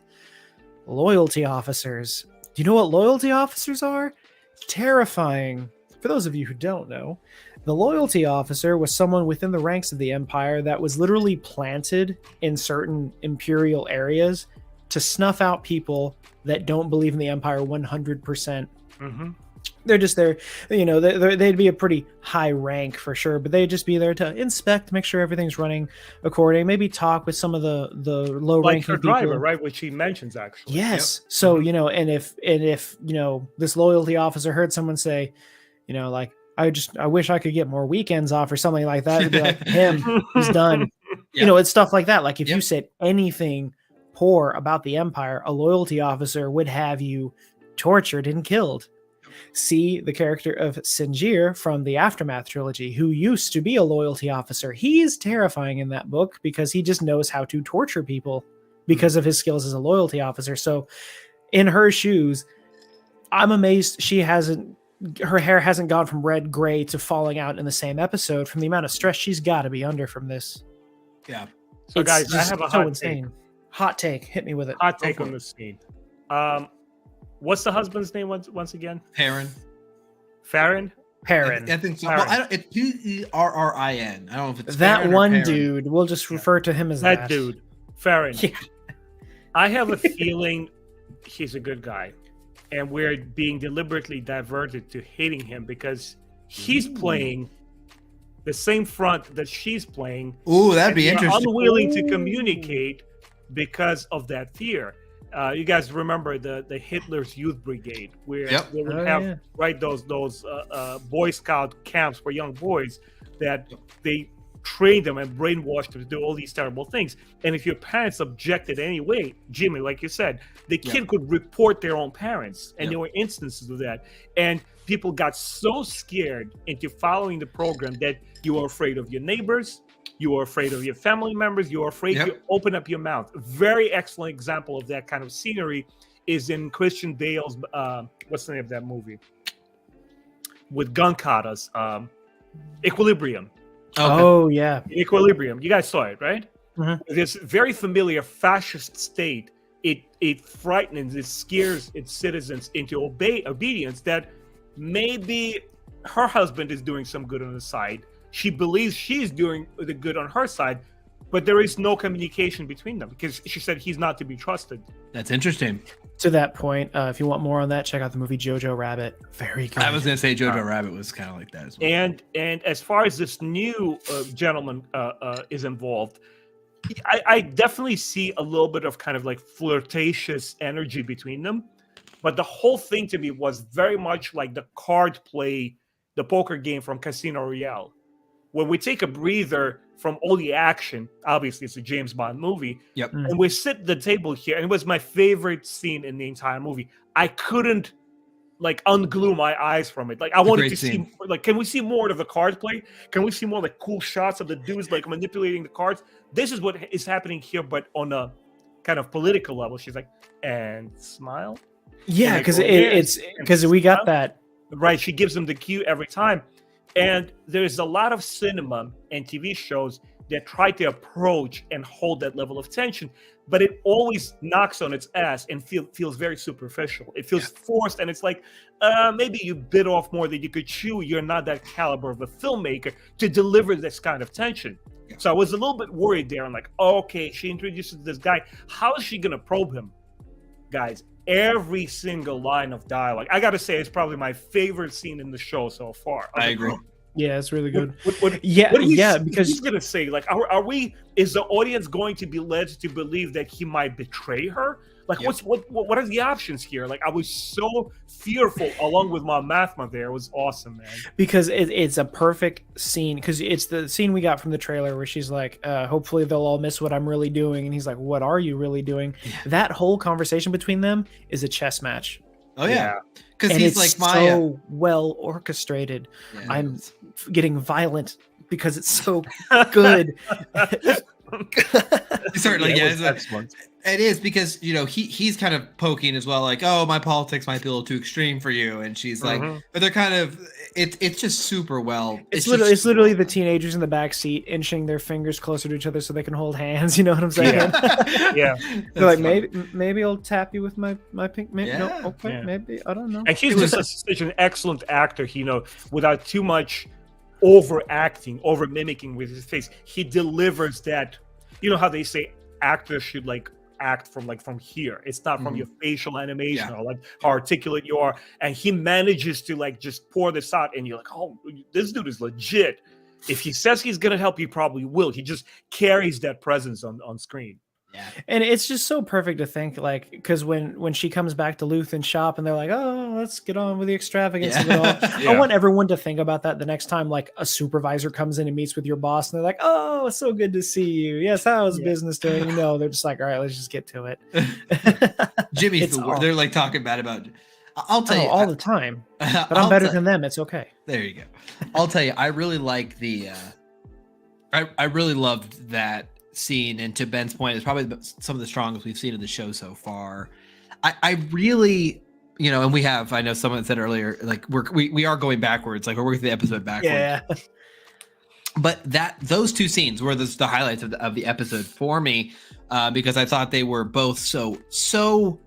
Loyalty officers. Do you know what loyalty officers are? Terrifying. For those of you who don't know, the loyalty officer was someone within the ranks of the Empire that was literally planted in certain imperial areas to snuff out people that don't believe in the Empire 100%. They're just there, they'd be a pretty high rank for sure, but they'd just be there to inspect, make sure everything's running according, maybe talk with some of the low ranking people. Driver, right, which he mentions actually. Yes. So, and if this loyalty officer heard someone say, I wish I could get more weekends off or something like that, it'd be like, him, he's done. It's stuff like that. Like if you said anything poor about the Empire, a loyalty officer would have you tortured and killed. See the character of Sinjir from the Aftermath trilogy, who used to be a loyalty officer. He is terrifying in that book because he just knows how to torture people because of his skills as a loyalty officer. So in her shoes, I'm amazed her hair hasn't gone from red gray to falling out in the same episode from the amount of stress she's got to be under from this. Yeah. So guys, I have a hot take. Hot take. Hit me with it. Hot take on this scene. What's the husband's name once again? Perrin. Farron? Perrin. I think so. Perrin. Well, it's Perrin. I don't know if it's That Perrin or one Perrin. dude. We'll just refer to him as that. That dude, Farron. Yeah. I have a feeling he's a good guy, and we're being deliberately diverted to hating him because he's playing the same front that she's playing. Ooh, that'd be and they're interesting. unwilling to communicate because of that fear. You guys remember the Hitler's Youth Brigade, where they would have those Boy Scout camps for young boys that they trained them and brainwashed them to do all these terrible things. And if your parents objected anyway, Jimmy, like you said, the kid could report their own parents, and there were instances of that. And people got so scared into following the program that you were afraid of your neighbors, you were afraid of your family members, you were afraid to open up your mouth. A very excellent example of that kind of scenery is in Christian Bale's, what's the name of that movie? With gun katas, Equilibrium. Okay. Oh yeah, Equilibrium. You guys saw it, right? Mm-hmm. This very familiar fascist state. It frightens, it scares its citizens into obedience that maybe her husband is doing some good on the side. She believes she's doing the good on her side, but there is no communication between them because she said he's not to be trusted. That's interesting. To that point, if you want more on that, check out the movie Jojo Rabbit. Very good. I was going to say Jojo Rabbit was kind of like that as well. And as far as this new gentleman is involved, I definitely see a little bit of kind of like flirtatious energy between them. But the whole thing to me was very much like the card play, the poker game from Casino Royale. When we take a breather from all the action, obviously it's a James Bond movie, and we sit at the table here, and it was my favorite scene in the entire movie. I couldn't like unglue my eyes from it. Like I wanted to see, like, can we see more of the card play? Can we see more like cool shots of the dudes like manipulating the cards? This is what is happening here, but on a kind of political level. She's like, and smile. Yeah, because it's because we got that right. She gives them the cue every time. And there's a lot of cinema and TV shows that try to approach and hold that level of tension, but it always knocks on its ass and feels very superficial. It feels forced, and it's like, maybe you bit off more than you could chew. You're not that caliber of a filmmaker to deliver this kind of tension. So I was a little bit worried there. I'm like, okay, she introduces this guy. How is she going to probe him? Guys, every single line of dialogue, I gotta say, it's probably my favorite scene in the show so far. I agree. Yeah, it's really good. What because he's gonna say, like, is the audience going to be led to believe that he might betray her? Like, what are the options here? Like, I was so fearful along with my mathma there. It was awesome, man. Because it's a perfect scene, because it's the scene we got from the trailer where she's like, hopefully they'll all miss what I'm really doing. And he's like, what are you really doing? Yeah. That whole conversation between them is a chess match. Oh, yeah. Because he's it's like Maya. So well orchestrated. Yeah, I'm getting violent because it's so good. Certainly, it is, because he's kind of poking as well, like, oh, my politics might be a little too extreme for you, and she's like, but they're kind of it's just super well. It's literally the teenagers in the back seat inching their fingers closer to each other so they can hold hands. You know what I'm saying? Yeah. They're like, maybe I'll tap you with my pink. Maybe, no, okay, maybe I don't know. And he's just such an excellent actor. Without too much overacting, over mimicking with his face, he delivers that. You know how they say actors should like act from here. It's not from your facial animation or like how articulate you are. And he manages to like just pour this out, and you're like, oh, this dude is legit. If he says he's gonna help, he probably will. He just carries that presence on screen. Yeah. And it's just so perfect to think, like, because when she comes back to Luthen's shop and they're like, oh, let's get on with the extravagance of it all. I want everyone to think about that the next time, like, a supervisor comes in and meets with your boss and they're like, oh, it's so good to see you. Yes, how's business doing? They're just like, all right, let's just get to it. Jimmy's the word. They're like talking bad about it. I'll tell you all the time. But I'm better than them. It's okay. There you go. I'll tell you, I really like I really loved that scene, and to Ben's point, it's probably some of the strongest we've seen in the show so far. I really, and we have, I know someone said earlier, like we are going backwards, like we're working the episode backwards. Yeah. But those two scenes were the highlights of the episode for me, because I thought they were both so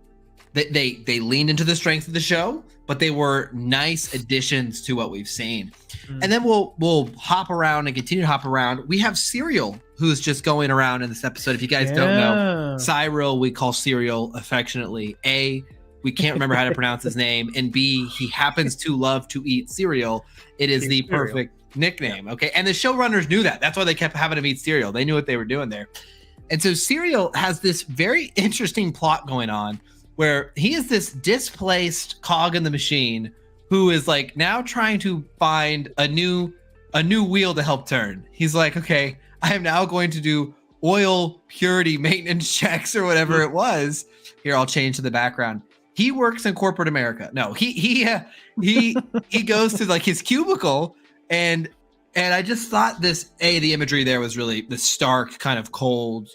they leaned into the strength of the show, but they were nice additions to what we've seen. And then we'll hop around and continue to hop around. We have Serial, who's just going around in this episode. If you guys don't know, Cyril, we call Serial affectionately. A, we can't remember how to pronounce his name, and B, he happens to love to eat cereal. It is the perfect nickname. Okay, and the showrunners knew that. That's why they kept having him eat cereal. They knew what they were doing there. And so Serial has this very interesting plot going on where he is this displaced cog in the machine who is like now trying to find a new wheel to help turn. He's like, okay, I am now going to do oil purity maintenance checks or whatever it was. Here, I'll change to the background. He works in corporate America. No, he goes to like his cubicle, and I just thought the imagery there was really the stark kind of cold,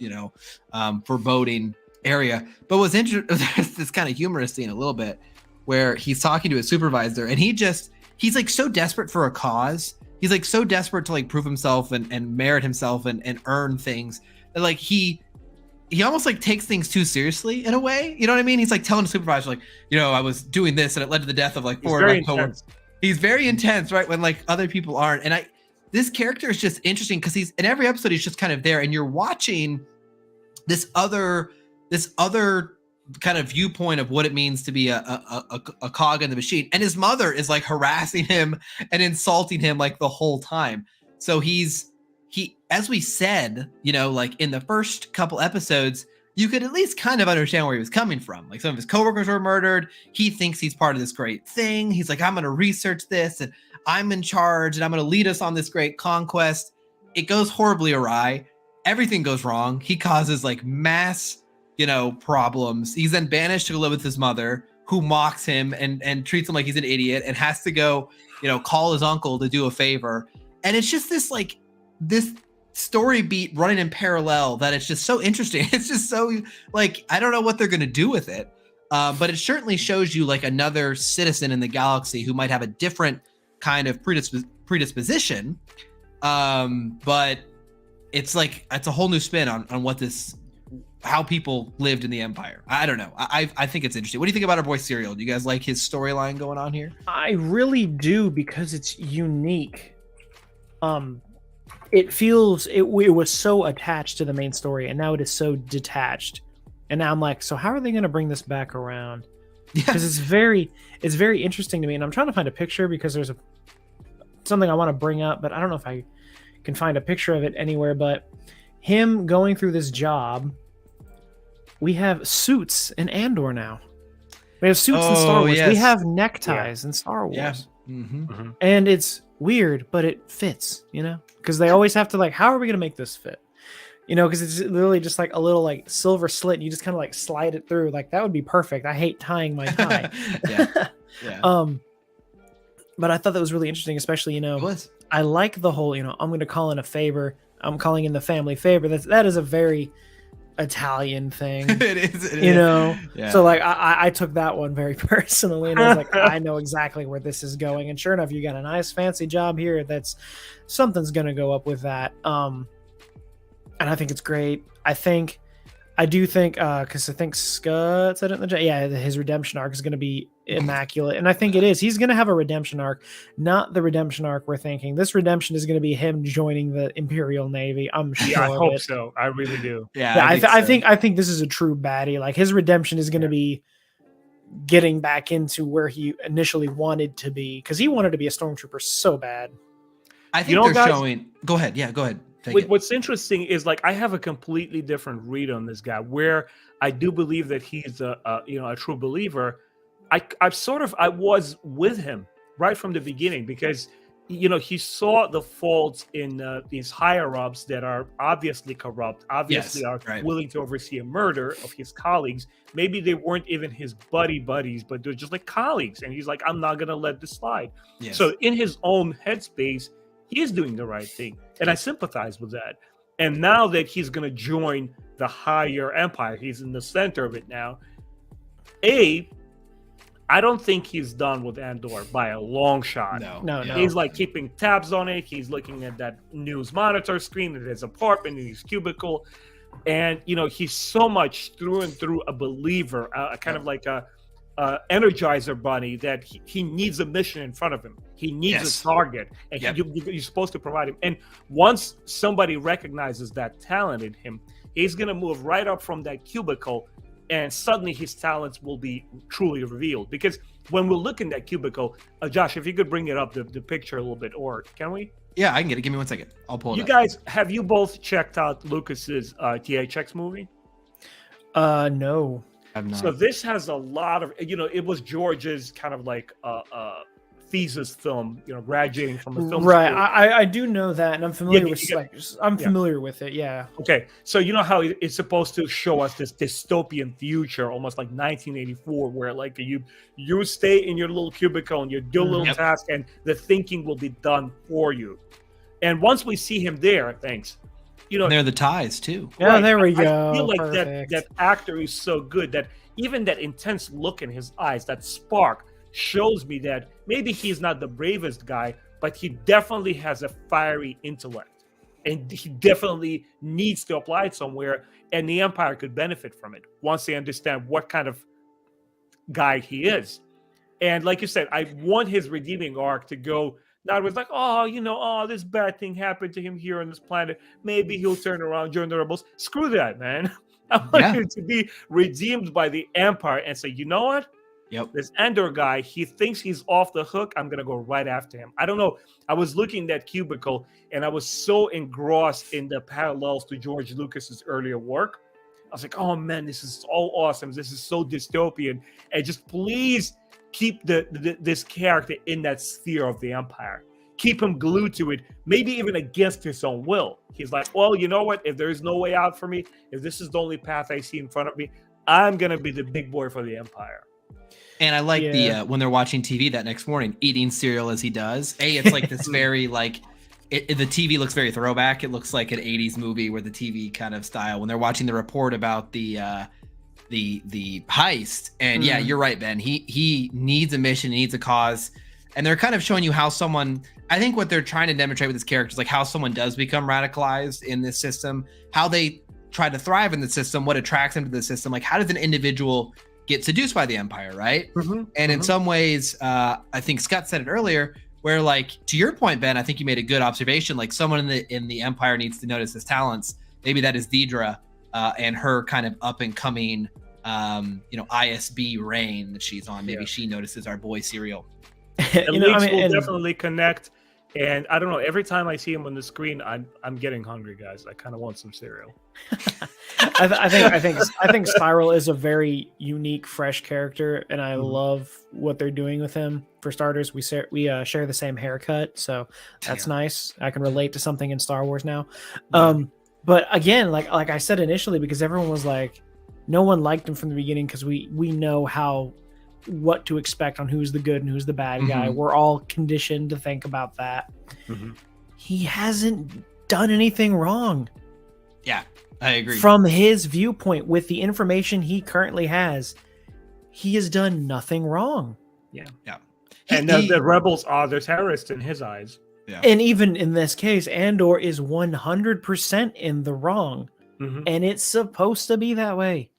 foreboding area. But what's interesting, there's this kind of humorous scene a little bit where he's talking to his supervisor, and he's like so desperate for a cause. He's like so desperate to like prove himself and merit himself and earn things that like he almost like takes things too seriously in a way. You know what I mean? He's like telling the supervisor, like, I was doing this and it led to the death of like four of my coworkers. He's very intense, right? When like other people aren't. And this character is just interesting because he's in every episode, he's just kind of there, and you're watching this other kind of viewpoint of what it means to be a cog in the machine. And his mother is like harassing him and insulting him like the whole time. So he, as we said, like in the first couple episodes, you could at least kind of understand where he was coming from. Like some of his coworkers were murdered. He thinks he's part of this great thing. He's like, I'm going to research this and I'm in charge and I'm going to lead us on this great conquest. It goes horribly awry. Everything goes wrong. He causes like mass, problems. He's then banished to go live with his mother, who mocks him and treats him like he's an idiot and has to go, call his uncle to do a favor. And it's just this story beat running in parallel that it's just so interesting. It's just so like, I don't know what they're going to do with it. But it certainly shows you like another citizen in the galaxy who might have a different kind of predisposition. But it's a whole new spin on what how people lived in the Empire. I don't know. I think it's interesting. What do you think about our boy Serial? Do you guys like his storyline going on here? I really do, because it's unique. It feels it was so attached to the main story, and now it is so detached. And now I'm like, so how are they going to bring this back around? Because it's very interesting to me, and I'm trying to find a picture because there's something I want to bring up, but I don't know if I can find a picture of it anywhere. But him going through this job, we have suits in Andor now. We have suits in Star Wars. Yes. We have neckties in Star Wars. Yeah. Mm-hmm. And it's weird, but it fits, because they always have to like, how are we going to make this fit? Because it's literally just like a little like silver slit, and you just kind of like slide it through. Like that would be perfect. I hate tying my tie. Yeah. But I thought that was really interesting, especially, I like the whole, I'm going to call in a favor. I'm calling in the family favor. That is a very Italian thing. It is. Yeah. So like I took that one very personally, and I was like, I know exactly where this is going. And sure enough, you got a nice fancy job here. Something's going to go up with that. And I think it's great. I do think, because I think Scott said it in his redemption arc is going to be immaculate. And I think it is. He's going to have a redemption arc, not the redemption arc we're thinking. This redemption is going to be him joining the Imperial Navy. I'm sure. Yeah, I hope so. I really do. I think this is a true baddie. Like his redemption is going to be getting back into where he initially wanted to be, because he wanted to be a stormtrooper so bad. I think they're showing. Go ahead. Yeah, go ahead. What's interesting is like I have a completely different read on this guy, where I do believe that he's a true believer. I was with him right from the beginning, because he saw the faults in these higher ups that are obviously corrupt, willing to oversee a murder of his colleagues. Maybe they weren't even his buddies, but they're just like colleagues, and he's like, I'm not gonna let this slide. Yes. So in his own headspace, he is doing the right thing. And I sympathize with that. And now that he's going to join the higher empire, he's in the center of it now. I don't think he's done with Andor by a long shot. No. He's like keeping tabs on it. He's looking at that news monitor screen at his apartment, in his cubicle. And, he's so much through and through a believer, kind of like Energizer Bunny that he needs a mission in front of him. He needs a target, and you're supposed to provide him. And once somebody recognizes that talent in him, he's going to move right up from that cubicle, and suddenly his talents will be truly revealed. Because when we look in that cubicle, Josh, if you could bring it up, the picture a little bit, or can we? Yeah, I can get it. Give me 1 second. I'll pull it up. You guys, have you both checked out Lucas's THX movie? No. I'm not. So this has a lot of, it was George's kind of like thesis film, graduating from a film right. school. I do know that, and I'm familiar with familiar with it. Yeah. Okay, so you know how it's supposed to show us this dystopian future, almost like 1984, where like you stay in your little cubicle and you do a little task, and the thinking will be done for you. And once we see him there, thanks. And they're the ties too. Yeah, right. There we go. I feel like that actor is so good that even that intense look in his eyes, that spark, shows me that maybe he's not the bravest guy, but he definitely has a fiery intellect, and he definitely needs to apply it somewhere, and the Empire could benefit from it once they understand what kind of guy he is. And like you said, I want his redeeming arc to go not with like, this bad thing happened to him here on this planet. Maybe he'll turn around, join the rebels. Screw that, man. I want him to be redeemed by the Empire and say, you know what? Yep. This Andor guy, he thinks he's off the hook. I'm going to go right after him. I don't know. I was looking at that cubicle, and I was so engrossed in the parallels to George Lucas's earlier work. I was like, oh, man, this is so awesome. This is so dystopian. And just please keep this character in that sphere of the Empire. Keep him glued to it, maybe even against his own will. He's like, well, you know what? If there is no way out for me, if this is the only path I see in front of me, I'm going to be the big boy for the Empire. And I like the when they're watching TV that next morning, eating cereal as he does. It's like this very like the TV looks very throwback. It looks like an 80s movie where the TV kind of style when they're watching the report about the heist. And yeah, you're right, Ben. He needs a mission, he needs a cause. And they're kind of showing you how someone, I think what they're trying to demonstrate with this character is like how someone does become radicalized in this system, how they try to thrive in the system, what attracts them to the system. Like how does an individual get seduced by the Empire, right? And in some ways, I think Scott said it earlier, where like, to your point, Ben, I think you made a good observation. Like someone in the Empire needs to notice his talents. Maybe that is Deidre and her kind of up and coming, ISB reign that she's on. Maybe she notices our boy Serial. The leagues will definitely connect. And I don't know, every time I see him on the screen, I'm getting hungry, guys. I kind of want some cereal. I think Spiral is a very unique, fresh character, and I love what they're doing with him. For starters, we share the same haircut, so that's nice. I can relate to something in Star Wars now. But again, like I said initially, because everyone was like, no one liked him from the beginning because we know what to expect on who's the good and who's the bad guy. We're all conditioned to think about that. He hasn't done anything wrong. Yeah, I agree. From his viewpoint, with the information he currently has, he has done nothing wrong. Yeah. And the rebels are the terrorists in his eyes. Yeah. And even in this case, Andor is 100% in the wrong. And it's supposed to be that way.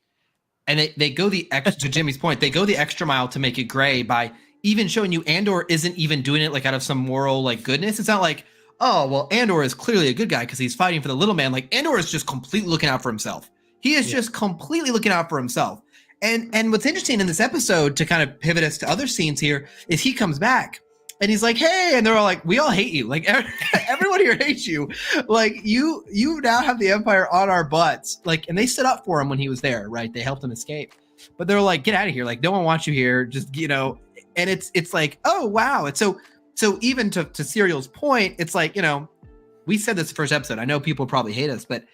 And they go the extra, to Jimmy's point, they go the extra mile to make it gray by even showing you Andor isn't even doing it like out of some moral like goodness. It's not like, oh, well, Andor is clearly a good guy because he's fighting for the little man. Like Andor is just completely looking out for himself. He is just completely looking out for himself. And what's interesting in this episode, to kind of pivot us to other scenes here, is he comes back and he's like, hey, and they're all like, we all hate you. Like everyone here hates you. Like you now have the Empire on our butts. Like, and they stood up for him when he was there, right? They helped him escape, but they're like, get out of here. Like no one wants you here. Just, and it's like, oh, wow. And so even to Serial's point, it's like, we said this the first episode. I know people probably hate us, but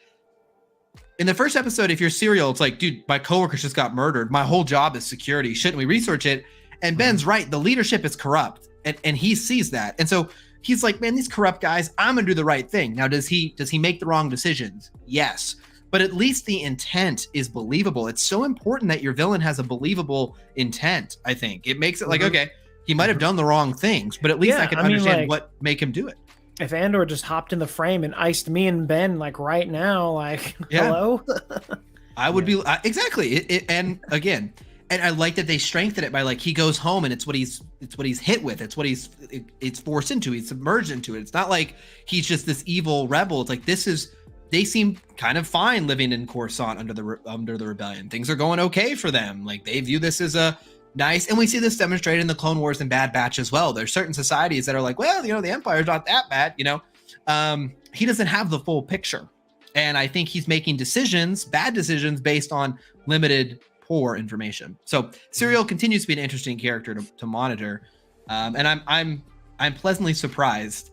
in the first episode, if you're Serial, it's like, dude, my coworkers just got murdered. My whole job is security. Shouldn't we research it? And Ben's right. The leadership is corrupt. And he sees that. And so he's like, man, these corrupt guys, I'm going to do the right thing. Now, does he make the wrong decisions? Yes. But at least the intent is believable. It's so important that your villain has a believable intent, I think. It makes it like, okay, he might have done the wrong things, but at least I can understand what make him do it. If Andor just hopped in the frame and iced me and Ben like right now, like, hello? I would be exactly. And again, And I like that they strengthen it by like he goes home and it's what he's hit with. It's forced into. He's submerged into it. It's not like he's just this evil rebel. It's like they seem kind of fine living in Coruscant under the rebellion. Things are going okay for them. Like they view this as a nice, and we see this demonstrated in the Clone Wars and Bad Batch as well. There's certain societies that are like, well, the Empire's not that bad, He doesn't have the full picture. And I think he's making bad decisions based on limited, poor information. So Serial continues to be an interesting character to monitor. And I'm pleasantly surprised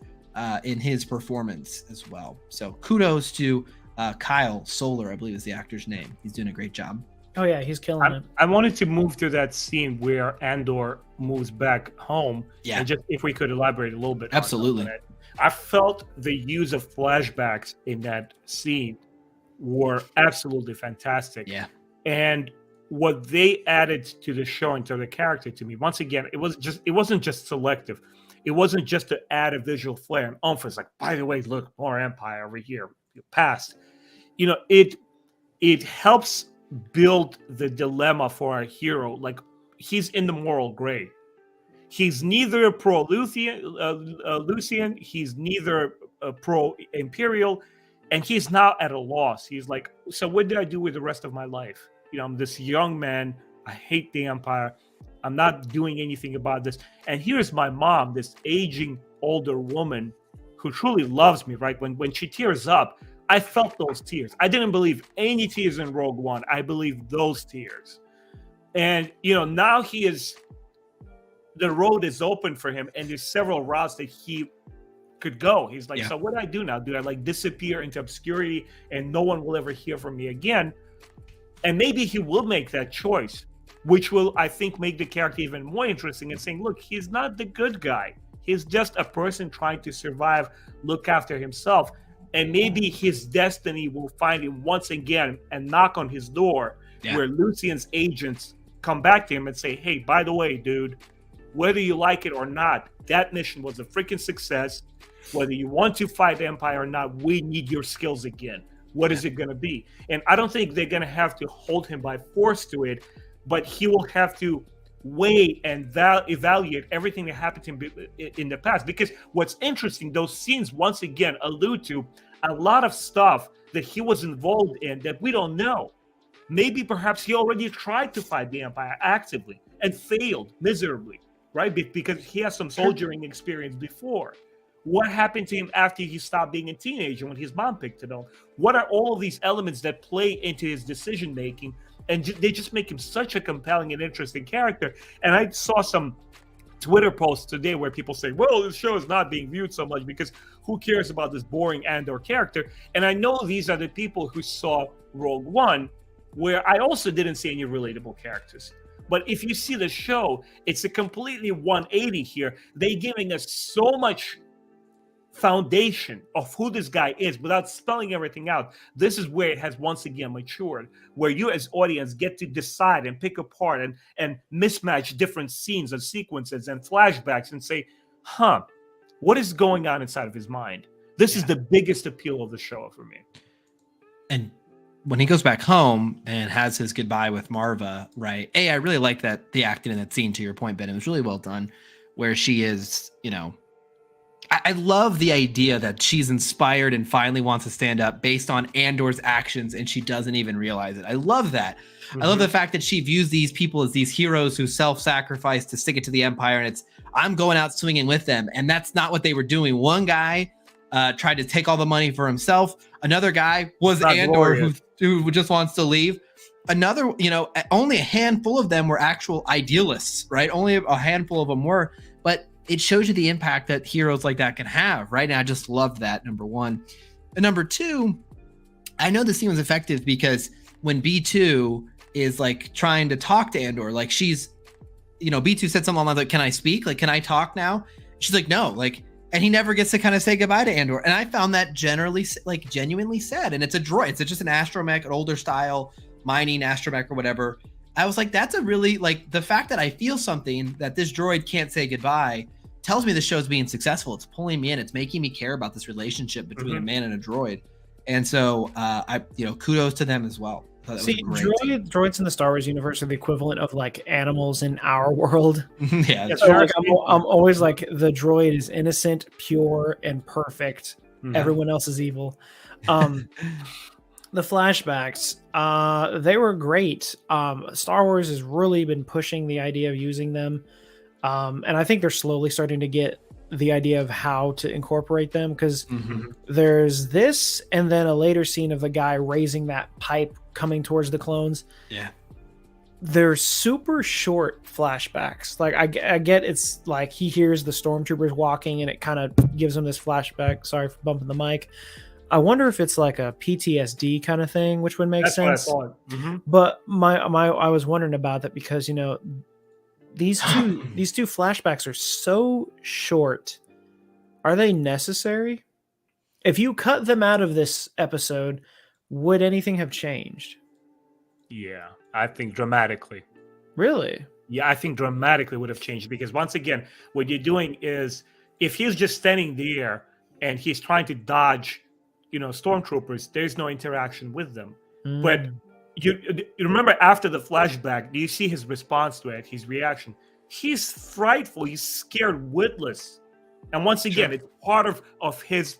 in his performance as well. So kudos to Kyle Solar, I believe is the actor's name. He's doing a great job. Oh yeah, he's killing it. I wanted to move to that scene where Andor moves back home. Yeah. And just if we could elaborate a little bit. Absolutely. On that. I felt the use of flashbacks in that scene were absolutely fantastic. Yeah. And what they added to the show and to the character, to me, once again, it wasn't just selective. It wasn't just to add a visual flair and oomph. It's like, by the way, look, more Empire over here. Past. It helps build the dilemma for our hero. Like he's in the moral gray. He's neither pro-Lucian, he's neither pro-Imperial, and he's now at a loss. He's like, so what did I do with the rest of my life? I'm this young man. I hate the Empire. I'm not doing anything about this. And here's my mom, this aging older woman who truly loves me, right? When she tears up, I felt those tears. I didn't believe any tears in Rogue One. I believe those tears. And, now the road is open for him, and there's several routes that he could go. He's like, So what do I do now? Do I disappear into obscurity and no one will ever hear from me again? And maybe he will make that choice, which will, I think, make the character even more interesting and saying, look, he's not the good guy. He's just a person trying to survive, look after himself. And maybe his destiny will find him once again and knock on his door, where Lucian's agents come back to him and say, hey, by the way, dude, whether you like it or not, that mission was a freaking success. Whether you want to fight the Empire or not, we need your skills again. What is it going to be? And I don't think they're going to have to hold him by force to it, but he will have to weigh and evaluate everything that happened to him in the past. Because what's interesting, those scenes once again allude to a lot of stuff that he was involved in that we don't know. Maybe perhaps he already tried to fight the Empire actively and failed miserably, right? Because he has some soldiering experience before. What happened to him after he stopped being a teenager when his mom picked it up? What are all of these elements that play into his decision making? And they just make him such a compelling and interesting character. And I saw some Twitter posts today where people say, well, this show is not being viewed so much because who cares about this boring Andor character? And I know these are the people who saw Rogue One, where I also didn't see any relatable characters. But if you see the show, it's a completely 180 here. They're giving us so much foundation of who this guy is without spelling everything out. This is where it has once again matured, where you as audience get to decide and pick apart and mismatch different scenes and sequences and flashbacks and say, what is going on inside of his mind? This is the biggest appeal of the show for me. And when he goes back home and has his goodbye with Marva, right? I really like the acting in that scene, to your point, Ben. It was really well done, where she is, I love the idea that she's inspired and finally wants to stand up based on Andor's actions, and she doesn't even realize it. I love that. Mm-hmm. I love the fact that she views these people as these heroes who self-sacrifice to stick it to the Empire, and I'm going out swinging with them, and that's not what they were doing. One guy tried to take all the money for himself. Another guy was Andor who just wants to leave. Another, only a handful of them were actual idealists, right? Only a handful of them were, but it shows you the impact that heroes like that can have, right? And I just loved that, number one. And number two, I know the scene was effective because when B2 is trying to talk to Andor, she's, B2 said something like, can I speak? Can I talk now? She's like, no, and he never gets to kind of say goodbye to Andor. And I found that genuinely sad. And it's a droid. It's just an astromech, an older style mining astromech or whatever. I was like, that's a really, the fact that I feel something that this droid can't say goodbye tells me the show's being successful. It's pulling me in. It's making me care about this relationship between a man and a droid. And so, kudos to them as well. I thought that See, was great. droids in the Star Wars universe are the equivalent of like animals in our world. Yeah, Yes, So there like, are I'm always like the droid is innocent, pure, and perfect. Mhm. Everyone else is evil. The flashbacks, they were great. Star Wars has really been pushing the idea of using them, and I think they're slowly starting to get the idea of how to incorporate them because there's this, and then a later scene of the guy raising that pipe coming towards the clones. Yeah. They're super short flashbacks. Like I get it's like he hears the stormtroopers walking and it kind of gives him this flashback. Sorry for bumping the mic. I wonder if it's like a PTSD kind of thing, which would make That's sense. what I thought. Mhm. But I was wondering about that because these two flashbacks are so short. Are they necessary? If you cut them out of this episode, would anything have changed? Yeah, I think dramatically. Really? Yeah, I think dramatically would have changed because once again, what you're doing is if he's just standing there and he's trying to dodge, stormtroopers, there's no interaction with them. But you remember after the flashback, do you see his response to it, his reaction? He's frightful. He's scared witless. And once again, it's part of his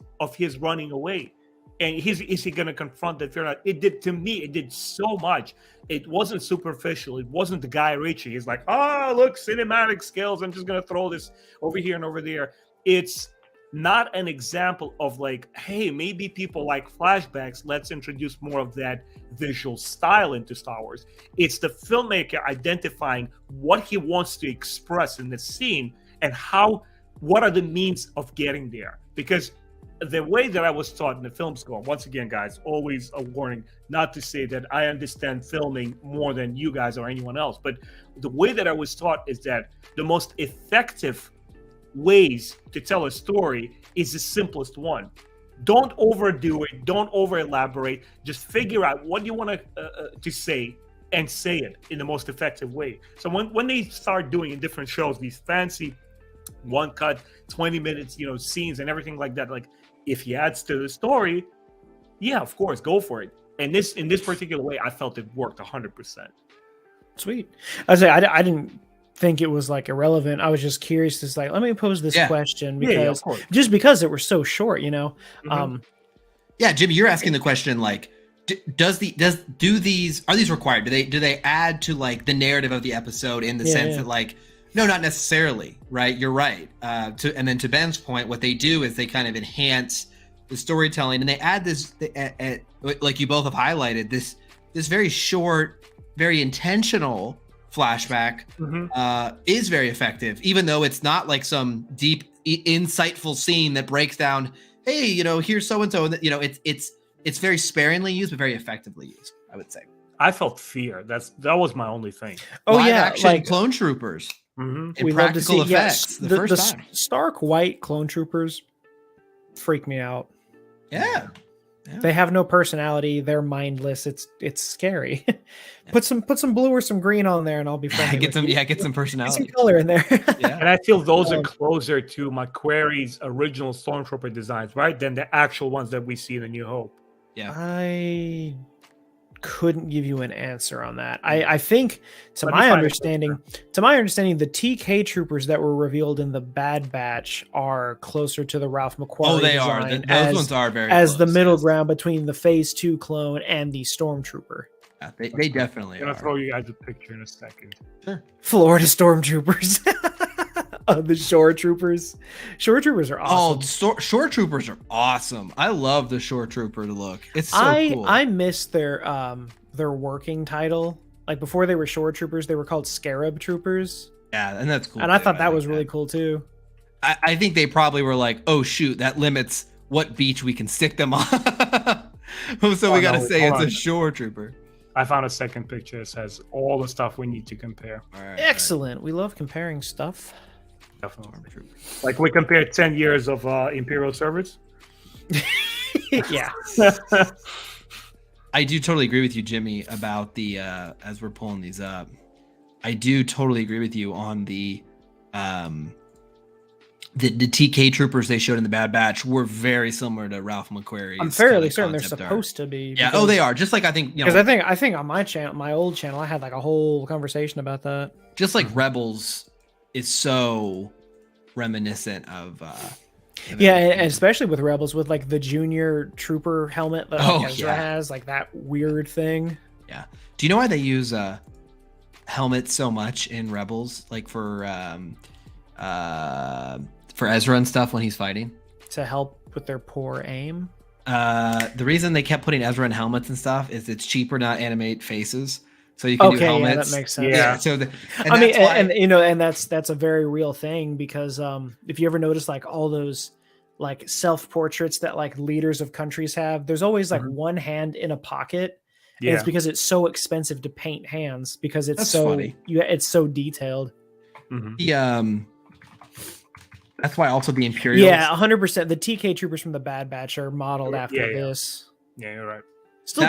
running away. And is he going to confront that fear? It did so much. It wasn't superficial. It wasn't the Guy Ritchie. He's like, oh, look, cinematic skills. I'm just going to throw this over here and over there. It's not an example of like, hey, maybe people like flashbacks. Let's introduce more of that visual style into Star Wars. It's the filmmaker identifying what he wants to express in the scene and what are the means of getting there. Because the way that I was taught in the film school, once again, guys, always a warning not to say that I understand filming more than you guys or anyone else. But the way that I was taught is that the most effective ways to tell a story is the simplest one. Don't overdo it. Don't over elaborate. Just figure out what you want to say and say it in the most effective way. So when they start doing in different shows these fancy one cut 20 minutes scenes and everything like that, like if he adds to the story, yeah, of course, go for it. And in this particular way, I felt it worked 100%. Sweet. I say I didn't think it was like irrelevant. I was just curious. Just like, let me pose this question because because it were so short, Yeah, Jimmy, you're asking the question like, are these required? Do they add to like the narrative of the episode in the sense that like, no, not necessarily, right? You're right. And then to Ben's point, what they do is they kind of enhance the storytelling, and they add this, like you both have highlighted, this very short, very intentional flashback is very effective, even though it's not like some deep, insightful scene that breaks down, hey, here's so and so, and it's very sparingly used, but very effectively used, I would say. I felt fear. That was my only thing. Oh, Live yeah, action like clone troopers. We love to see effects. the first time. stark white clone troopers freak me out. Yeah. They have no personality. They're mindless. It's scary. Put some blue or some green on there, and I'll be friendly. Get some get personality. some color in there. Yeah. And I feel those are closer to McQuarrie's original Stormtrooper designs, right, than the actual ones that we see in A New Hope. Yeah. I couldn't give you an answer on that. I think to my understanding, the TK troopers that were revealed in the Bad Batch are closer to the Ralph McQuarrie. Oh, they are. Those ones are very close, the middle ground between the Phase 2 clone and the Stormtrooper. Yeah, they definitely I'm gonna throw you guys a picture in a second. Sure. Florida Stormtroopers. The Shore Troopers. Shore Troopers are awesome. Oh, Shore Troopers are awesome. I love the Shore Trooper look. It's so cool. I miss their working title. Like before they were Shore Troopers, they were called Scarab Troopers. Yeah, and that's cool. And I thought that was really cool too. I think they probably were like, oh shoot, that limits what beach we can stick them on. So we got to say it's a Shore Trooper. I found a second picture that says all the stuff we need to compare. All right, excellent. We love comparing stuff. Definitely. Like we compared 10 years of Imperial service. Yeah. I do totally agree with you, Jimmy, about the as we're pulling these up. I do totally agree with you on the the TK troopers they showed in the Bad Batch were very similar to Ralph McQuarrie's. I'm fairly kinda certain they're concept art. supposed to be. Yeah. Oh, they are. Just like I think Because I think on my channel, my old channel, I had like a whole conversation about that. just like Rebels is so reminiscent of. Yeah, and especially with Rebels, with like the junior trooper helmet that like, Ezra yeah. has, like that weird thing. Yeah. Do you know why they use helmets so much in Rebels? Like for Ezra and stuff when he's fighting. To help with their poor aim. The reason they kept putting Ezra in helmets and stuff is it's cheaper not animate faces, so you can do helmets. Yeah, that makes sense. Yeah. So I mean, and you know, and that's a very real thing because if you ever notice like all those like self portraits that like leaders of countries have, there's always like one hand in a pocket. And it's because it's so expensive to paint hands because it's funny. It's so detailed. The that's why also the Imperials. Yeah, 100%. The TK troopers from the Bad Batch are modeled after this. Yeah, you're right. Still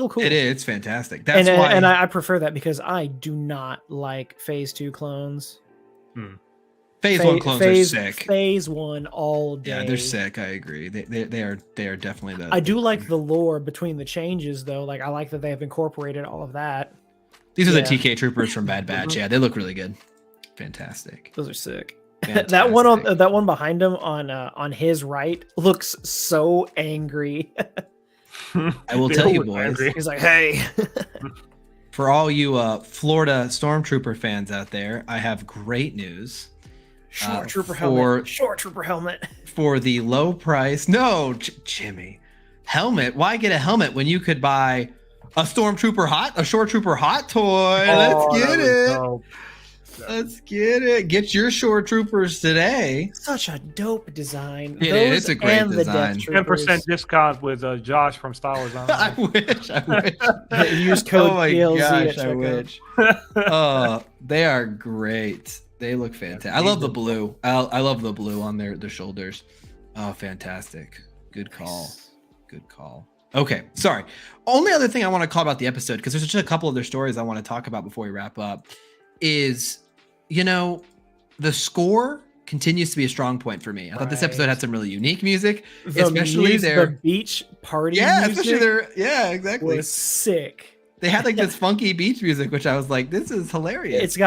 cool. It is. It's fantastic. That's and, why. And I prefer that because I do not like Phase 2 clones. Phase 1 clones are sick. Phase 1 all day. Yeah, they're sick. I agree. They are definitely the. I do like the lore between the changes though. Like I like that they have incorporated all of that. These are the TK troopers from Bad Batch. Yeah, they look really good. Fantastic. Those are sick. That one behind him on his right looks so angry. I will tell you, boys. Angry. He's like, "Hey." For all you Florida Stormtrooper fans out there, I have great news. Short trooper helmet. For the low price. No, Jimmy. Helmet? Why get a helmet when you could buy a short trooper hot toy? Let's get it. Dope. Let's get it. Get your shore troopers today. Such a dope design. It's a great design. 10% discount with Josh from Star Wars. I wish. Use code PLZ. Gosh, I wish. Oh, they are great. They look fantastic. I love the blue. I love the blue on their shoulders. Oh, fantastic. Good call. Good call. Okay, sorry. Only other thing I want to call about the episode, because there's just a couple of their stories I want to talk about before we wrap up, is, you know, the score continues to be a strong point for me. I thought this episode had some really unique music, especially the beach party. Yeah, music especially exactly. Was sick. They had like this funky beach music, which I was like, this is hilarious. It's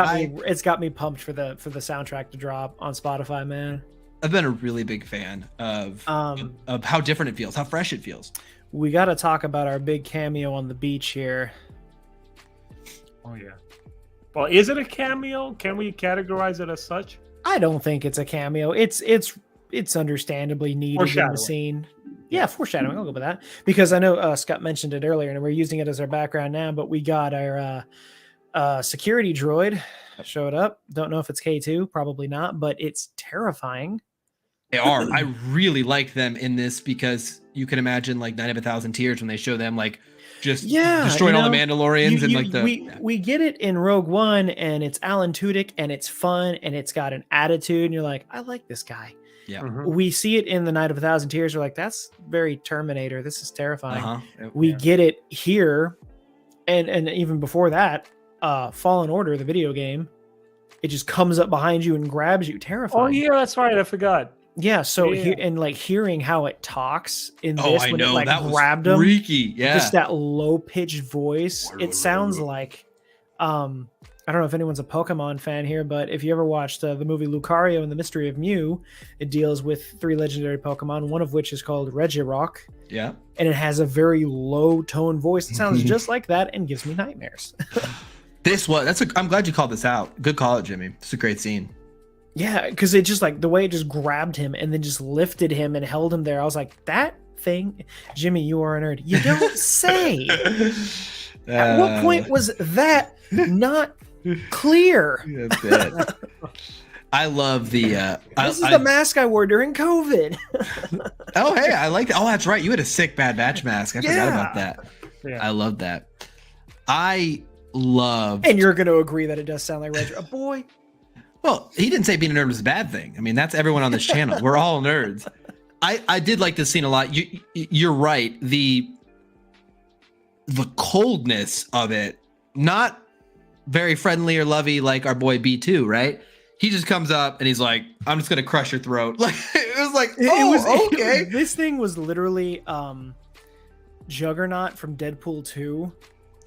got me pumped for the soundtrack to drop on Spotify, man. I've been a really big fan of how different it feels, how fresh it feels. We got to talk about our big cameo on the beach here. Oh yeah. Well, is it a cameo? Can we categorize it as such? I don't think it's a cameo. It's understandably needed in the scene. Yeah, foreshadowing. I'll go with that because I know Scott mentioned it earlier, and we're using it as our background now. But we got our security droid showed up. Don't know if it's K2, probably not, but it's terrifying. They are. I really like them in this because you can imagine like Night of 1,000 Tears when they show them like just destroying all the Mandalorians we get it in Rogue One, and it's Alan Tudyk, and it's fun, and it's got an attitude, and you're like, I like this guy. Yeah. We see it in the Night of 1,000 Tears. We're like, that's very Terminator. This is terrifying. We Yeah. get it here, and even before that, Fallen Order, the video game, it just comes up behind you and grabs you. Terrifying. Oh yeah, that's right. I forgot. Yeah. So and like hearing how it talks in this when it like that grabbed was him, freaky. Yeah. just that low pitched voice. It sounds like I don't know if anyone's a Pokemon fan here, but if you ever watched the movie Lucario and the Mystery of Mew, it deals with 3 legendary Pokemon, one of which is called Regirock. Yeah. And it has a very low tone voice. It sounds just like that and gives me nightmares. I'm glad you called this out. Good call, Jimmy. It's a great scene. Yeah, because it just like the way it just grabbed him and then just lifted him and held him there. I was like, that thing, Jimmy, you are a nerd. You don't say. At what point was that not clear? That's it. I love the. This is the mask I wore during COVID. Oh, hey, I like that. Oh, that's right. You had a sick Bad Batch mask. I forgot about that. Yeah. I love that. I love. And you're going to agree that it does sound like Reg. Boy. Well, he didn't say being a nerd was a bad thing. I mean, that's everyone on this channel. We're all nerds. I did like this scene a lot. You're right. The coldness of it, not very friendly or lovey like our boy B2, right? he just comes up and he's like, I'm just gonna crush your throat. Like it was like, okay. This thing was literally Juggernaut from Deadpool 2.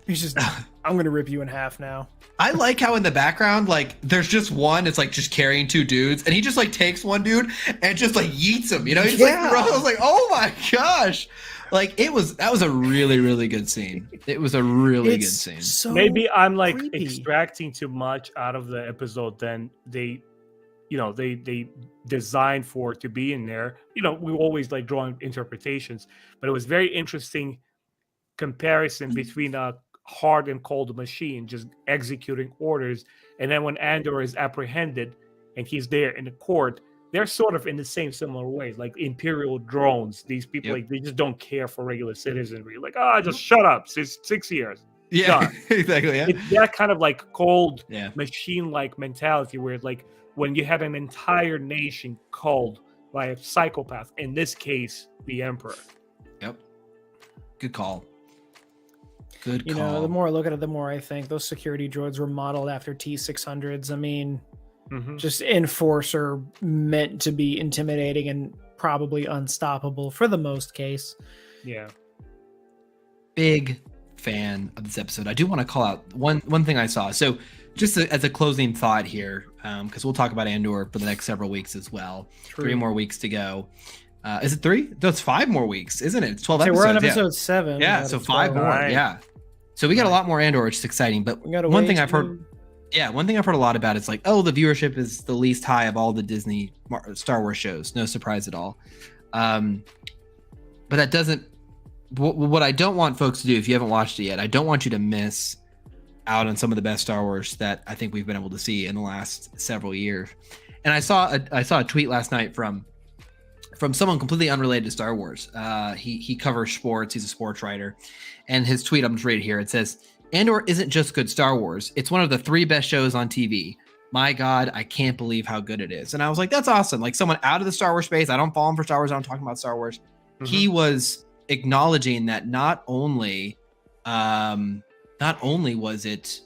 He's just, I'm gonna rip you in half now. I like how in the background, like, there's just one. It's like just carrying two dudes, and he just like takes one dude and just like yeets him. You know, he's like, I was like, oh my gosh, like that was a really, really good scene. It was a really good scene. So maybe I'm like creepy. extracting too much out of the episode than they designed for it to be in there. You know, we always like drawing interpretations, but it was very interesting comparison between a hard and cold machine just executing orders, and then when Andor is apprehended and he's there in the court, they're sort of in the same similar ways, like Imperial drones. These people, like, they just don't care for regular citizenry. Like, just shut up. It's 6 years. Yeah, exactly. Yeah, it's that kind of like cold, machine-like mentality where, like, when you have an entire nation called by a psychopath, in this case, the Emperor. Yep. Good call. Good call. You know, the more I look at it, the more I think those security droids were modeled after T-600s. I mean, just enforcer meant to be intimidating and probably unstoppable for the most case. Yeah. Big fan of this episode. I do want to call out one thing I saw. So just as a closing thought here, because we'll talk about Andor for the next several weeks as well. True. 3 more weeks to go. Is it 3? No, it's 5 more weeks, isn't it? It's 12 episodes. We're on episode 7. Yeah, so 5 more. Right. Yeah. So we got a lot more Andor, which is exciting. But one thing I've heard a lot about is like, oh, the viewership is the least high of all the Disney Star Wars shows. No surprise at all. But that doesn't. What I don't want folks to do, if you haven't watched it yet, I don't want you to miss out on some of the best Star Wars that I think we've been able to see in the last several years. And I saw a tweet last night from someone completely unrelated to Star Wars. He covers sports. He's a sports writer. And his tweet, I'm just reading here. It says, Andor isn't just good Star Wars. It's one of the 3 best shows on TV. My God, I can't believe how good it is. And I was like, that's awesome. Like someone out of the Star Wars space. I don't follow him for Star Wars. I don't talk about Star Wars. He was acknowledging that not only was it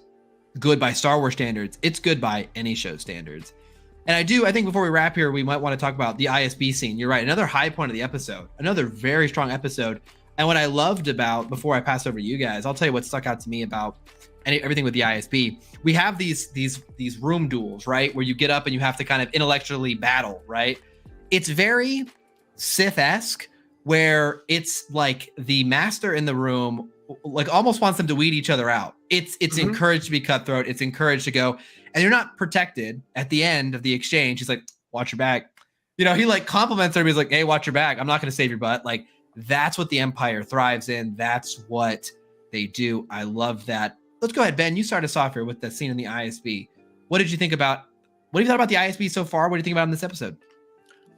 good by Star Wars standards, it's good by any show standards. And I think before we wrap here, we might want to talk about the ISB scene. You're right. Another high point of the episode, another very strong episode. And what I loved about, before I pass over to you guys, I'll tell you what stuck out to me about everything with the ISB. We have these room duels, right? Where you get up and you have to kind of intellectually battle, right? It's very Sith-esque, where it's like the master in the room like almost wants them to weed each other out. It's encouraged to be cutthroat. It's encouraged to go, and you're not protected at the end of the exchange. He's like, watch your back. You know, he like compliments her. He's like, hey, watch your back. I'm not going to save your butt. Like, that's what the Empire thrives in. That's what they do. I love that. Let's go ahead, Ben. You start us off here with the scene in the ISB. What did you think about? What have you thought about the ISB so far? What do you think about in this episode?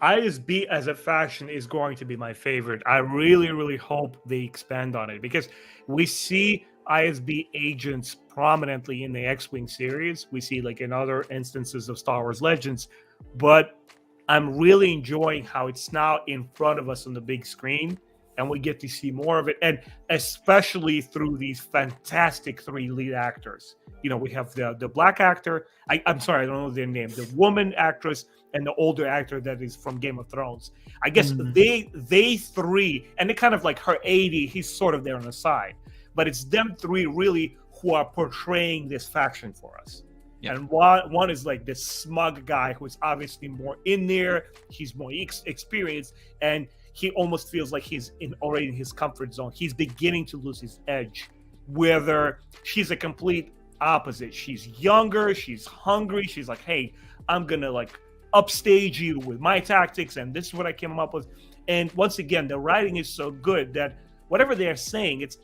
ISB as a faction is going to be my favorite. I really, really hope they expand on it because we see ISB agents prominently in the X-Wing series. We see like in other instances of Star Wars Legends, but I'm really enjoying how it's now in front of us on the big screen and we get to see more of it. And especially through these fantastic 3 lead actors. You know, we have the black actor. I'm sorry, I don't know their name. The woman actress and the older actor that is from Game of Thrones. I guess they 3, and they kind of like her 80, he's sort of there on the side. But it's them 3 really who are portraying this faction for us. Yep. And one is like this smug guy who is obviously more in there. He's more experienced, and he almost feels like he's already in his comfort zone. He's beginning to lose his edge. Whether she's a complete opposite. She's younger. She's hungry. She's like, hey, I'm going to like upstage you with my tactics, and this is what I came up with. And once again, the writing is so good that whatever they're saying, it's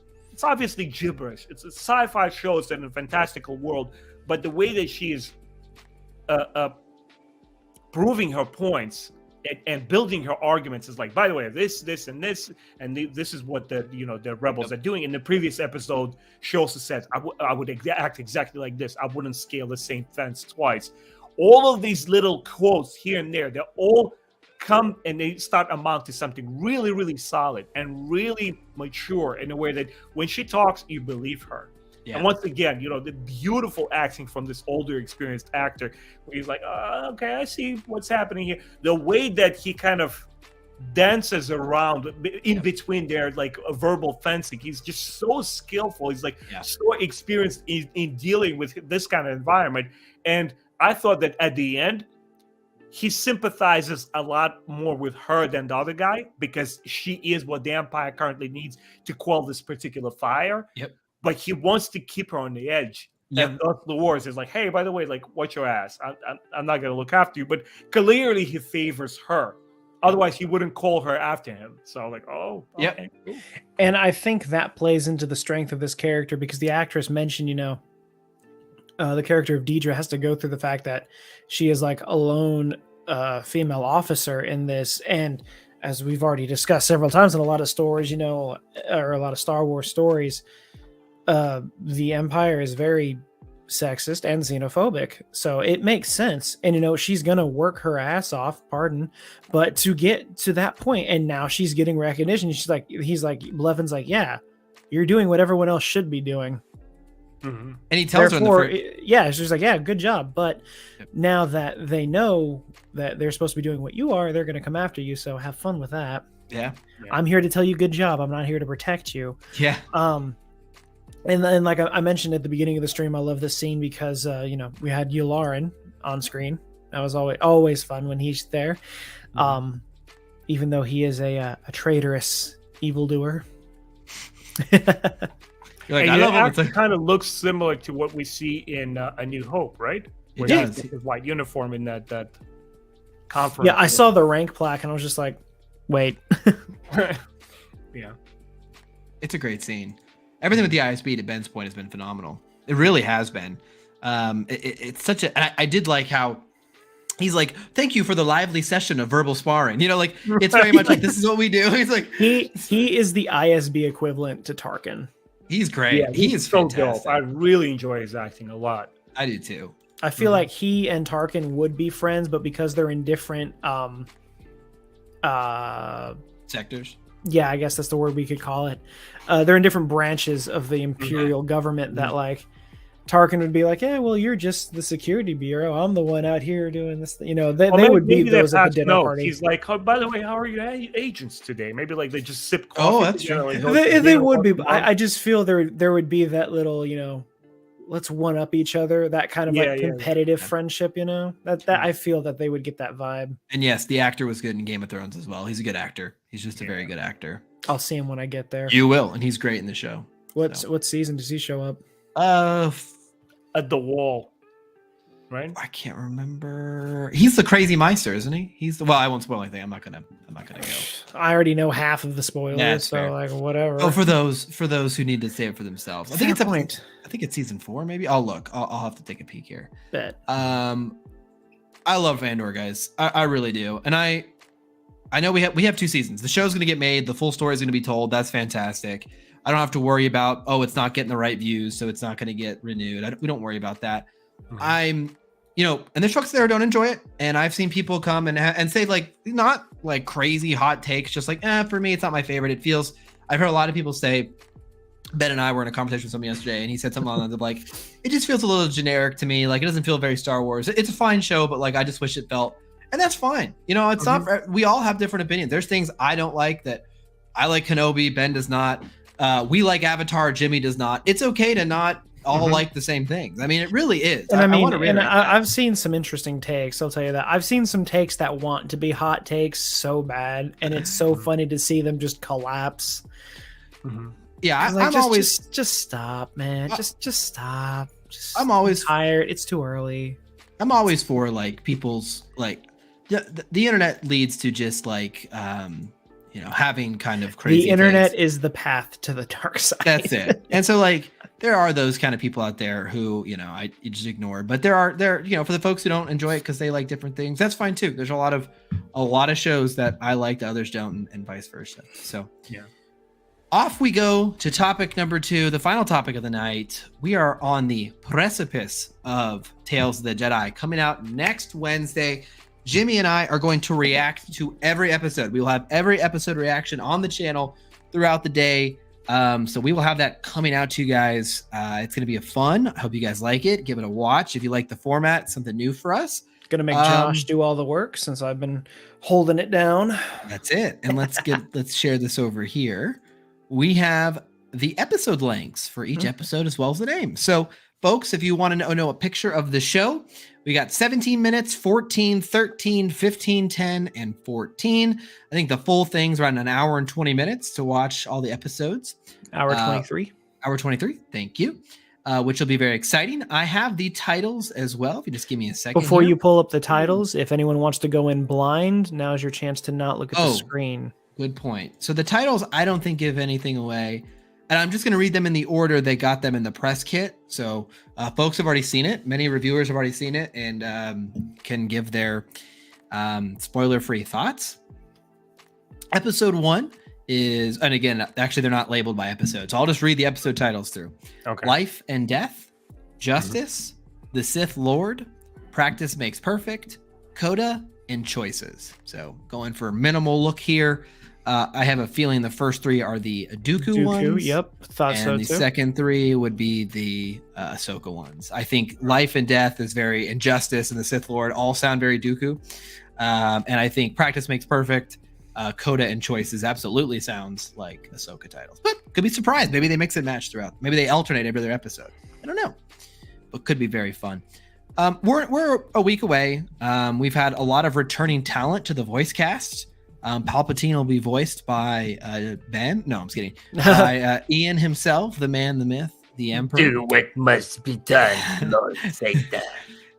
obviously gibberish. It's a sci-fi show set in a fantastical world, but the way that she is proving her points and building her arguments is like, by the way, this, and this, and this is what the rebels are doing. In the previous episode, she also said, I would act exactly like this. I wouldn't scale the same fence twice. All of these little quotes here and there, they all come and they start amount to something really, really solid and really mature in a way that when she talks, you believe her. Yeah. And once again, the beautiful acting from this older, experienced actor, where he's like, oh, okay, I see what's happening here. The way that he kind of dances around in between their like a verbal fencing, he's just so skillful. He's like so experienced in dealing with this kind of environment. And I thought that at the end, he sympathizes a lot more with her than the other guy, because she is what the Empire currently needs to quell this particular fire. Yep. But he wants to keep her on the edge. Yep. And thus the wars is like, hey, by the way, like, watch your ass. I'm not going to look after you. But clearly he favors her. Otherwise, he wouldn't call her after him. So like, oh, okay. Yep. And I think that plays into the strength of this character, because the actress mentioned, the character of Deidre has to go through the fact that she is like a lone female officer in this. And as we've already discussed several times in a lot of stories, or a lot of Star Wars stories, the Empire is very sexist and xenophobic. So it makes sense. And, she's going to work her ass off, but to get to that point, and now she's getting recognition. Blevins like, yeah, you're doing what everyone else should be doing. Mm-hmm. And he tells her she's like, yeah, good job. But now that they know that they're supposed to be doing what you are, they're going to come after you. So have fun with that. Yeah. I'm here to tell you good job. I'm not here to protect you. Yeah. And then, like I mentioned at the beginning of the stream, I love this scene because, we had Yularen on screen. That was always fun when he's there. Mm-hmm. Even though he is a traitorous evildoer. Like, I love it. It kind of looks similar to what we see in A New Hope, right? It does. His white uniform in that conference. Yeah, I saw the rank plaque and I was just like, wait. Yeah. It's a great scene. Everything with the ISB, to Ben's point, has been phenomenal. It really has been. It's such a... I did like how he's like, thank you for the lively session of verbal sparring. It's very much like, this is what we do. He's like... He is the ISB equivalent to Tarkin. He's great. Yeah, he is so fantastic. dope. I really enjoy his acting a lot. I do too. I feel like he and Tarkin would be friends, but because they're in different sectors. Yeah, I guess that's the word we could call it. They're in different branches of the Imperial government that like Tarkin would be like, yeah, well, you're just the security bureau. I'm the one out here doing this. They would be those at the dinner party. He's like, oh, by the way, how are your agents today? Maybe like they just sip coffee. Oh, that's true. They would be. I just feel there would be that little, let's one up each other. That kind of competitive friendship. That I feel that they would get that vibe. And yes, the actor was good in Game of Thrones as well. He's a good actor. He's just a very good actor. I'll see him when I get there. You will, and he's great in the show. What season does he show up? At the wall, right? I can't remember. He's the crazy Meister, isn't he? I won't spoil anything. I'm not gonna go. I already know half of the spoilers, so fair. Like whatever. Oh, for those who need to say it for themselves. I think it's point. I think it's season 4, maybe. I'll look. I'll have to take a peek here. Bet. I love Andor, guys. I really do, and I know we have 2 seasons. The show's gonna get made. The full story is gonna be told. That's fantastic. I don't have to worry about, it's not getting the right views, so it's not going to get renewed. We don't worry about that. Mm-hmm. And there's folks there who don't enjoy it. And I've seen people come and say like, not like crazy hot takes, just like, for me, it's not my favorite. I've heard a lot of people say, Ben and I were in a conversation with someone yesterday, and he said something along the lines of like, it just feels a little generic to me. Like, it doesn't feel very Star Wars. It's a fine show, but like, I just wish it felt, and that's fine. It's not, we all have different opinions. There's things I don't like that I like Kenobi, Ben does not. We like Avatar, Jimmy does not. It's okay to not all like the same things. I mean, it really is. And I've seen some interesting takes. I'll tell you that. I've seen some takes that want to be hot takes so bad, and it's so funny to see them just collapse. Mm-hmm. Yeah, I'm always just stop, man. Just stop. I'm always tired. It's too early. I'm always for like people's like the internet leads to just like having kind of crazy. The internet takes. is the path to the dark side. That's it. And so like there are those kind of people out there who, I just ignore, but there are for the folks who don't enjoy it because they like different things, that's fine too. There's a lot of shows that I like that others don't, and vice versa. So yeah. Off we go to topic number 2, the final topic of the night. We are on the precipice of Tales of the Jedi coming out next Wednesday. Jimmy and I are going to react to every episode. We will have every episode reaction on the channel throughout the day. So we will have that coming out to you guys. It's going to be a fun. I hope you guys like it. Give it a watch. If you like the format, something new for us. Gonna make Josh do all the work since I've been holding it down. That's it. And let's share this over here. We have the episode lengths for each episode as well as the name. So folks, if you want to know a picture of the show, we got 17 minutes, 14, 13, 15, 10, and 14. I think the full thing's around an hour and 20 minutes to watch all the episodes. Hour 23. Hour 23. Thank you. Which will be very exciting. I have the titles as well. If you just give me a second. Before you pull up the titles, if anyone wants to go in blind, now's your chance to not look at the screen. Good point. So the titles, I don't think give anything away. And I'm just going to read them in the order they got them in the press kit. So folks have already seen it. Many reviewers have already seen it and can give their spoiler-free thoughts. Episode 1 is, and again, actually they're not labeled by episode. So I'll just read the episode titles through. Okay. Life and Death, Justice, The Sith Lord, Practice Makes Perfect, Coda, and Choices. So going for a minimal look here. I have a feeling the first 3 are the Dooku ones. Yep, thought so too. And the second 3 would be the Ahsoka ones. I think Life and Death is very, and Justice and the Sith Lord all sound very Dooku. And I think Practice Makes Perfect, Coda, and Choices absolutely sounds like Ahsoka titles. But could be surprised. Maybe they mix and match throughout. Maybe they alternate every other episode. I don't know. But could be very fun. We're a week away. We've had a lot of returning talent to the voice cast. Palpatine will be voiced by Ben. No, I'm just kidding. By Ian himself, the man, the myth, the emperor. Do what must be done, Lord Satan.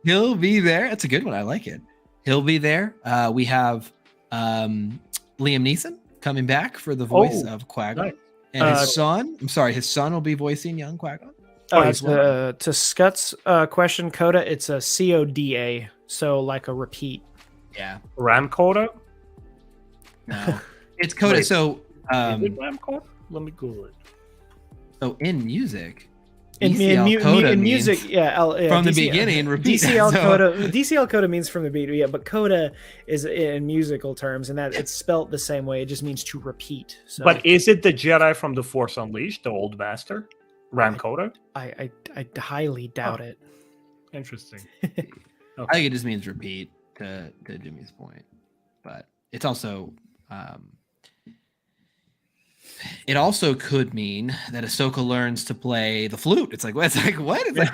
He'll be there. That's a good one. I like it. He'll be there. We have Liam Neeson coming back for the voice of Qui-Gon. Nice. And his son will be voicing young Qui-Gon. To Scott's question, Coda, it's a CODA, so like a repeat. Yeah. Ram Coda? No. It's Coda. Wait, so is it Ram Coda? Let me Google it. so in music, In music, yeah, from the beginning, repeat. DCL Coda means from the beginning, yeah, but Coda is in musical terms, and that it's spelt the same way. It just means to repeat. So. But is it the Jedi from The Force Unleashed, the old master? Ram Coda? I highly doubt it. Interesting. Okay. I think it just means repeat to Jimmy's point, but it's also it also could mean that Ahsoka learns to play the flute. It's like what? It's like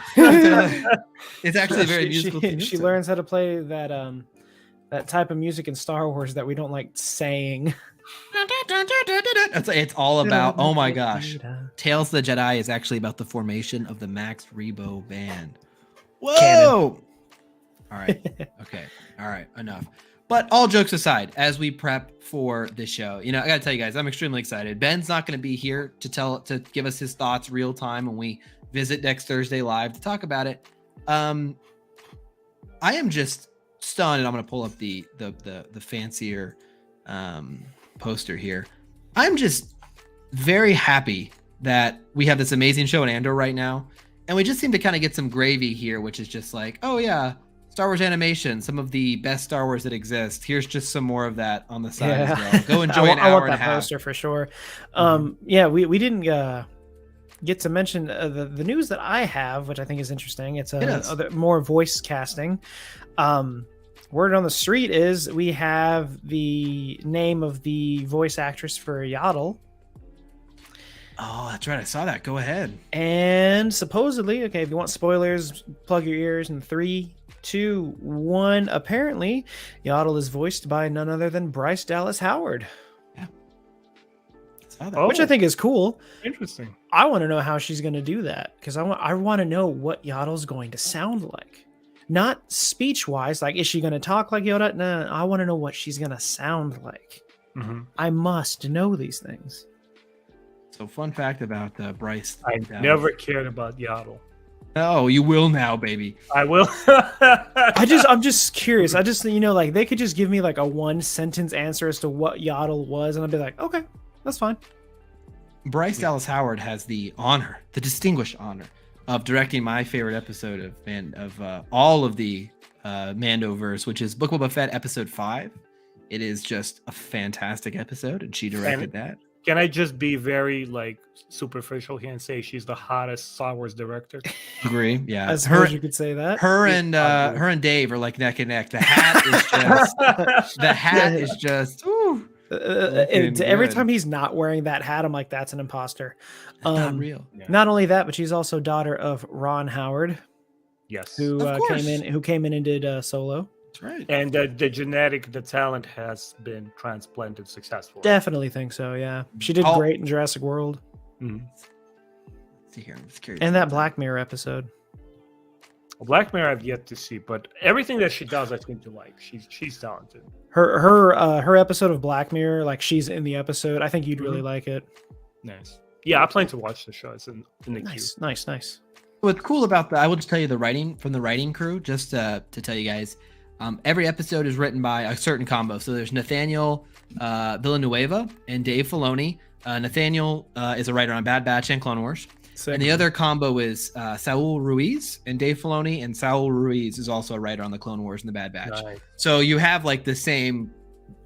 it's actually a very musical thing. She learns how to play that that type of music in Star Wars that we don't like saying. It's all about, oh my gosh. Tales of the Jedi is actually about the formation of the Max Rebo band. Whoa! Canon. All right. Okay. All right. Enough. But all jokes aside, as we prep for this show, I got to tell you guys, I'm extremely excited. Ben's not going to be here to give us his thoughts real time when we visit next Thursday live to talk about it. I am just stunned, and I'm going to pull up the fancier poster here. I'm just very happy that we have this amazing show in Andor right now, and we just seem to kind of get some gravy here, which is just like, oh yeah, Star Wars animation, some of the best Star Wars that exist. Here's just some more of that on the side as well. Go enjoy an hour and a half. I want that poster for sure. Yeah, we didn't get to mention the news that I have, which I think is interesting. It's more voice casting. Word on the street is we have the name of the voice actress for Yaddle. Oh, that's right. I saw that. Go ahead. And supposedly, okay, if you want spoilers, plug your ears in 3, 2, 1. Apparently, Yaddle is voiced by none other than Bryce Dallas Howard. Yeah. Saw that. Which I think is cool. Interesting. I want to know how she's going to do that because I want to know what Yaddle's going to sound like. Not speech-wise, like, is she going to talk like Yoda? No, I want to know what she's going to sound like. Mm-hmm. I must know these things. So, fun fact about Bryce. I never cared about Yaddle. Oh, you will now, baby. I will. I'm just curious. I just, like, they could just give me, like, a one-sentence answer as to what Yaddle was, and I'd be like, okay, that's fine. Bryce Dallas Howard has the distinguished honor of directing my favorite episode of all of the Mandoverse, which is Book of Boba Fett episode 5. It is just a fantastic episode, and she directed that. Can I just be very like superficial here and say she's the hottest Star Wars director? Agree. Yeah. I suppose you could say that. Her and Dave are like neck and neck. The hat is just ooh, Every good. time he's not wearing that hat, I'm like, that's an imposter. That's not real. Yeah. Not only that, but she's also daughter of Ron Howard, Yes. who Of course. came in and did Solo. That's right. And the talent has been transplanted successfully. Definitely think so. Yeah, she did great in Jurassic World Mhm. Let's see here. I'm just curious. and that Black Mirror episode. Black Mirror I've yet to see, but everything that she does I seem to like. She's talented. Her episode of Black Mirror, like she's in the episode. I think you'd really like it. Nice. Yeah, I plan to watch the show. It's in the queue. Nice. What's cool about I will just tell you the writing from the writing crew, just to tell you guys. Every episode is written by a certain combo. So there's Nathaniel Villanueva and Dave Filoni. Nathaniel is a writer on Bad Batch and Clone Wars. And the other combo is Saul Ruiz and Dave Filoni, and Saul Ruiz is also a writer on the Clone Wars and the Bad Batch. Nice. So you have like the same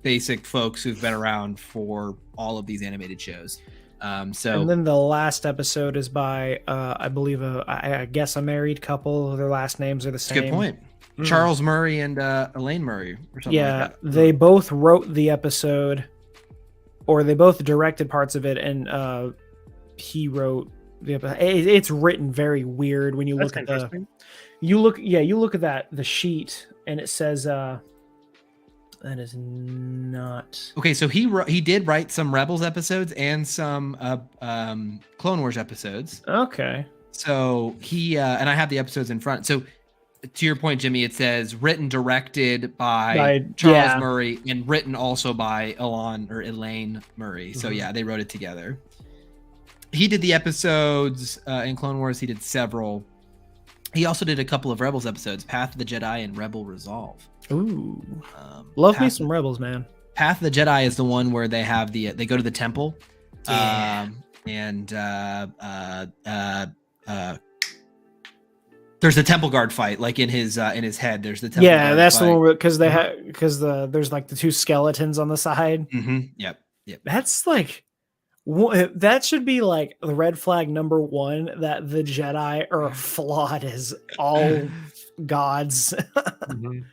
basic folks who've been around for all of these animated shows. And then the last episode is by I believe I guess a married couple. Their last names are the same. good point. Charles Murray and Elaine Murray or something Yeah, like that. they both wrote the episode, or they both directed parts of it, and he wrote the episode. It's written very weird when you That's look at you look at the sheet, and it says that is not Okay, so he did write some Rebels episodes and some Clone Wars episodes. okay. So he and I have the episodes in front. So to your point, Jimmy, it says written, directed by Charles Murray, and written also by Elaine Murray. So yeah, they wrote it together. He did the episodes in Clone Wars. He did several. He also did a couple of Rebels episodes, Path of the Jedi and Rebel Resolve. Ooh, love me some Rebels, man. Path of the Jedi is the one where they have they go to the temple, there's a temple guard fight, like in his head. There's the temple guard That's fight. the one because there's like the two skeletons on the side. Mm-hmm. Yep. That's like that should be like the red flag number one, that the Jedi are flawed as all gods.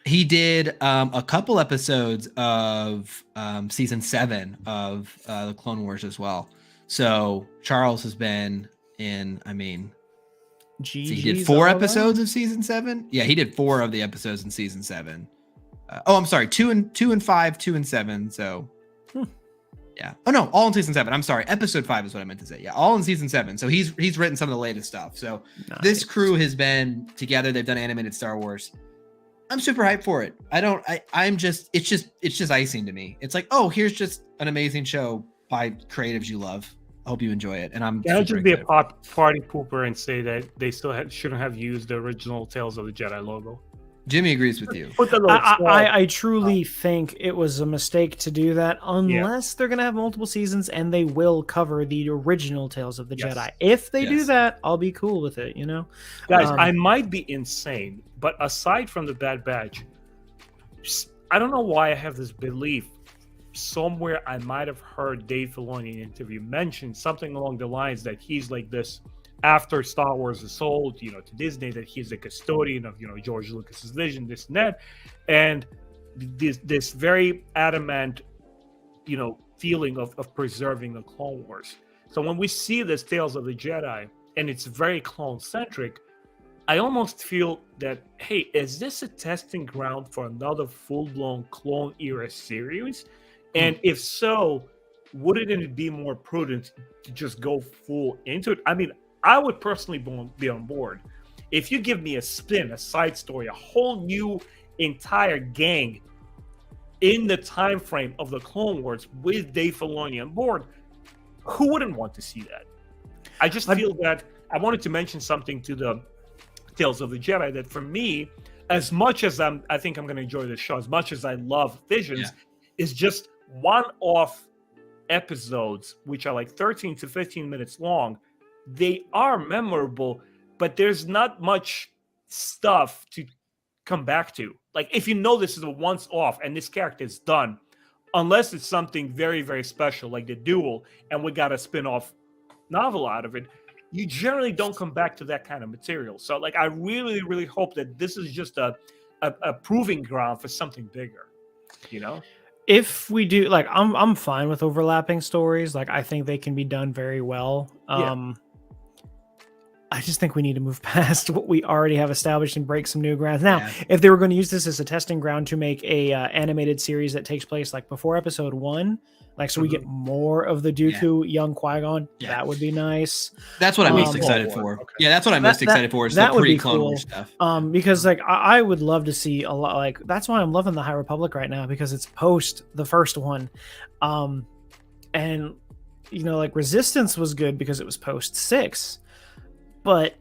He did a couple episodes of season 7 of the Clone Wars as well. So Charles has been in, so he did 4 episodes of season 7. Yeah, he did 4 of the episodes in season 7. I'm sorry, 2 and 5, 2 and 7. So yeah. Oh no, all in season 7. I'm sorry, episode 5 is what I meant to say. Yeah, all in season 7. So he's written some of the latest stuff. So This crew has been together. They've done animated Star Wars. I'm super hyped for it. It's just icing to me. It's like, oh, here's just an amazing show by creatives you love. I hope you enjoy it. And I'm Can I just be a party pooper and say that they still shouldn't have used the original Tales of the Jedi logo? Jimmy agrees with you. Put the little I truly think it was a mistake to do that, unless they're going to have multiple seasons and they will cover the original Tales of the Jedi. If they do that, I'll be cool with it, Guys, I might be insane, but aside from the Bad Batch, I don't know why I have this belief. Somewhere I might have heard Dave Filoni in an interview mention something along the lines that he's like this, after Star Wars is sold, to Disney, that he's the custodian of, George Lucas's vision, this and that, and this very adamant, feeling of preserving the Clone Wars. So when we see this Tales of the Jedi, and it's very clone-centric, I almost feel that, hey, is this a testing ground for another full-blown clone era series? And if so, wouldn't it be more prudent to just go full into it? I would personally be on board. If you give me a spin, a side story, a whole new entire gang in the time frame of the Clone Wars with Dave Filoni on board, who wouldn't want to see that? I just feel that I wanted to mention something to the Tales of the Jedi, that for me, as much as I think I'm going to enjoy this show, as much as I love Visions, is just one-off episodes, which are like 13 to 15 minutes long. They are memorable, but there's not much stuff to come back to. Like, if this is a once-off and this character is done, unless it's something very, very special like the Duel, and we got a spin-off novel out of it, you generally don't come back to that kind of material. So like I really, really hope that this is just a proving ground for something bigger, you know? If we do, like, I'm fine with overlapping stories. Like, I think they can be done very well. I just think we need to move past what we already have established and break some new grounds. Now, if they were going to use this as a testing ground to make a animated series that takes place like before episode 1, like so we get more of the Dooku young Qui-Gon, that would be nice. That's what I'm most excited for. Okay. Yeah, that's what I'm most excited for is the pre-Clone Wars stuff. Because like I would love to see a lot. Like that's why I'm loving the High Republic right now, because it's post the first one, and you know, like Resistance was good because it was post 6. But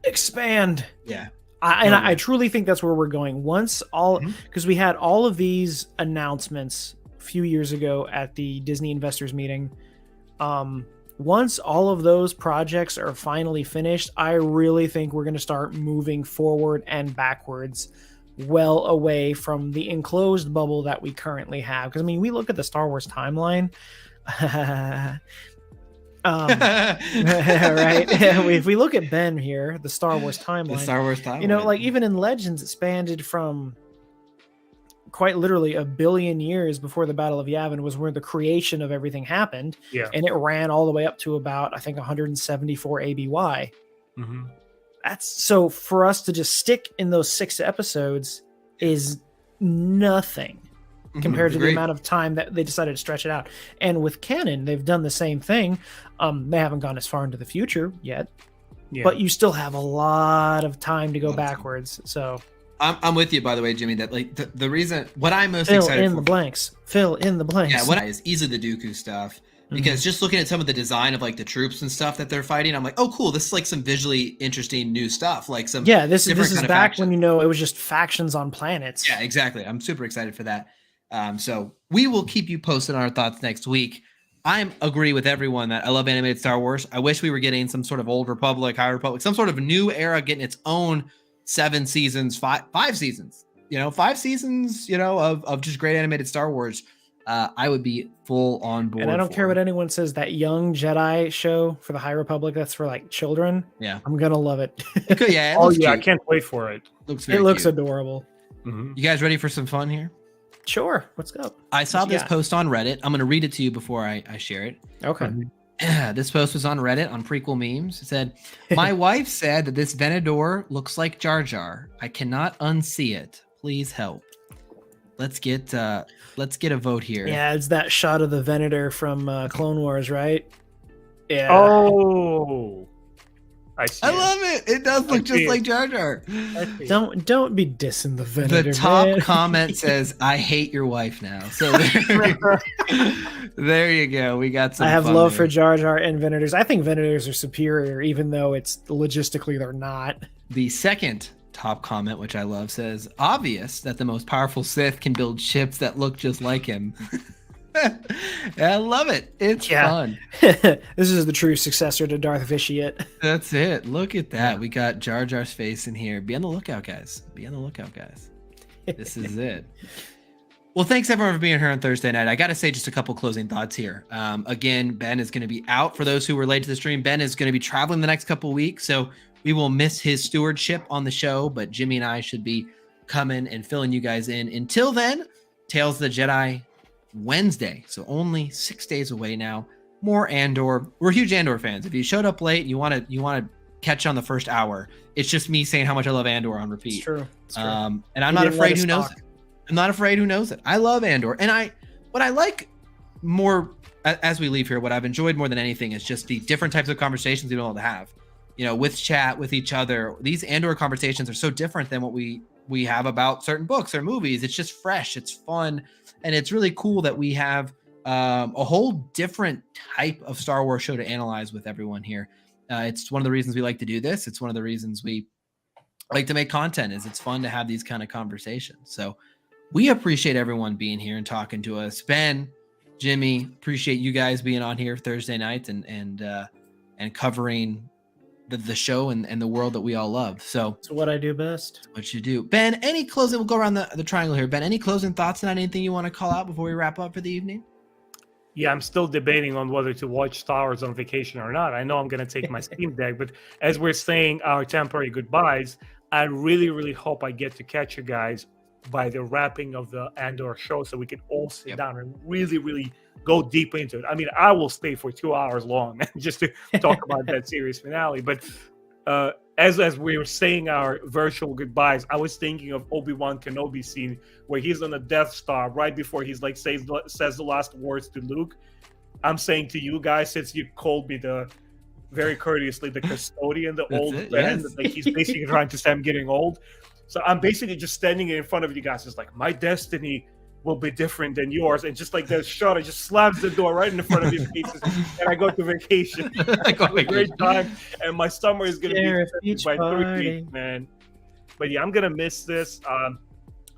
expand. Yeah. I truly think that's where we're going. Once because we had all of these announcements a few years ago at the Disney investors meeting. Once all of those projects are finally finished, I really think we're going to start moving forward and backwards, well away from the enclosed bubble that we currently have. Because I mean, we look at the Star Wars timeline. Right. If we look at Ben here, the Star Wars timeline, you know, like even in Legends, it spanned from quite literally a billion years before the Battle of Yavin was where the creation of everything happened. And it ran all the way up to about, I think, 174 ABY. That's so for us to just stick in those 6 episodes is nothing compared to the amount of time that they decided to stretch it out. And with canon, they've done the same thing. They haven't gone as far into the future yet, but you still have a lot of time to go backwards. So I'm with you, by the way, Jimmy, that like the reason what I'm most excited for. Fill in the blanks. Yeah, what is easily the Dooku stuff. Because just looking at some of the design of like the troops and stuff that they're fighting, I'm like, oh, cool. This is like some visually interesting new stuff. Like some this is back when, you know, it was just factions on planets. Yeah, exactly. I'm super excited for that. So we will keep you posted on our thoughts next week. I agree with everyone that I love animated Star Wars. I wish we were getting some sort of Old Republic, High Republic, some sort of new era getting its own 7 seasons, 5 seasons, 5 seasons, of just great animated Star Wars. I would be full on board. And I don't care what anyone says, that young Jedi show for the High Republic, that's for like children. Yeah. I'm going to love it. Yeah. I can't wait for it. It looks adorable. You guys ready for some fun here? Sure. Let's go. I saw this post on Reddit. I'm going to read it to you before I share it. Okay. This post was on Reddit on Prequel Memes. It said, my wife said that this Venador looks like Jar Jar. I cannot unsee it. Please help. Let's get a vote here. Yeah, it's that shot of the Venator from Clone Wars, right? Yeah. Oh, I love it. It does look just like Jar Jar. Don't be dissing the Venator. The top comment says, "I hate your wife now." So there you go. We got some. I have love for Jar Jar and Venators. I think Venators are superior, even though it's logistically they're not. The second top comment, which I love, says, obvious that the most powerful Sith can build ships that look just like him. I love it. It's fun. This is the true successor to Darth Vitiate. That's it. Look at that. We got Jar Jar's face in here. Be on the lookout, guys. This is it. Well, thanks everyone for being here on Thursday night. I got to say just a couple closing thoughts here. Again, Ben is going to be out. For those who were late to the stream, Ben is going to be traveling the next couple of weeks, so we will miss his stewardship on the show, but Jimmy and I should be coming and filling you guys in. Until then, Tales of the Jedi Wednesday, so only 6 days away now. More Andor. We're huge Andor fans. If you showed up late, you want to catch on the first hour. It's just me saying how much I love Andor on repeat. It's true. And I'm not afraid who knows it. I'm not afraid who knows it. I love Andor, and what I like more as we leave here, what I've enjoyed more than anything is just the different types of conversations we're able to have. With chat with each other. These Andor conversations are so different than what we have about certain books or movies. It's just fresh, it's fun, and it's really cool that we have a whole different type of Star Wars show to analyze with everyone here. It's one of the reasons we like to do this. It's one of the reasons we like to make content, is it's fun to have these kind of conversations. So we appreciate everyone being here and talking to us. Ben, Jimmy, appreciate you guys being on here Thursday nights and covering the show and the world that we all love. So It's what I do best. what you do. Ben, any closing, we'll go around the triangle here. Ben, any closing thoughts on anything you want to call out before we wrap up for the evening? Yeah, I'm still debating on whether to watch Star Wars on vacation or not. I know I'm going to take my Steam Deck, but as we're saying our temporary goodbyes, I really, really hope I get to catch you guys by the wrapping of the Andor show so we can all sit down and really, really go deep into it. I mean, I will stay for 2 hours long just to talk about that series finale. But as we were saying our virtual goodbyes, I was thinking of Obi-Wan Kenobi scene where he's on the Death Star right before he's like says the last words to Luke. I'm saying to you guys, since you called me very courteously the custodian, the old man, yes. like he's basically trying to say I'm getting old. So I'm basically just standing in front of you guys, just like my destiny will be different than yours, and just like that shot, it just slams the door right in front of your faces, and I go to vacation. I go a great time, and my summer is gonna be by 3 weeks, man. But yeah, I'm gonna miss this.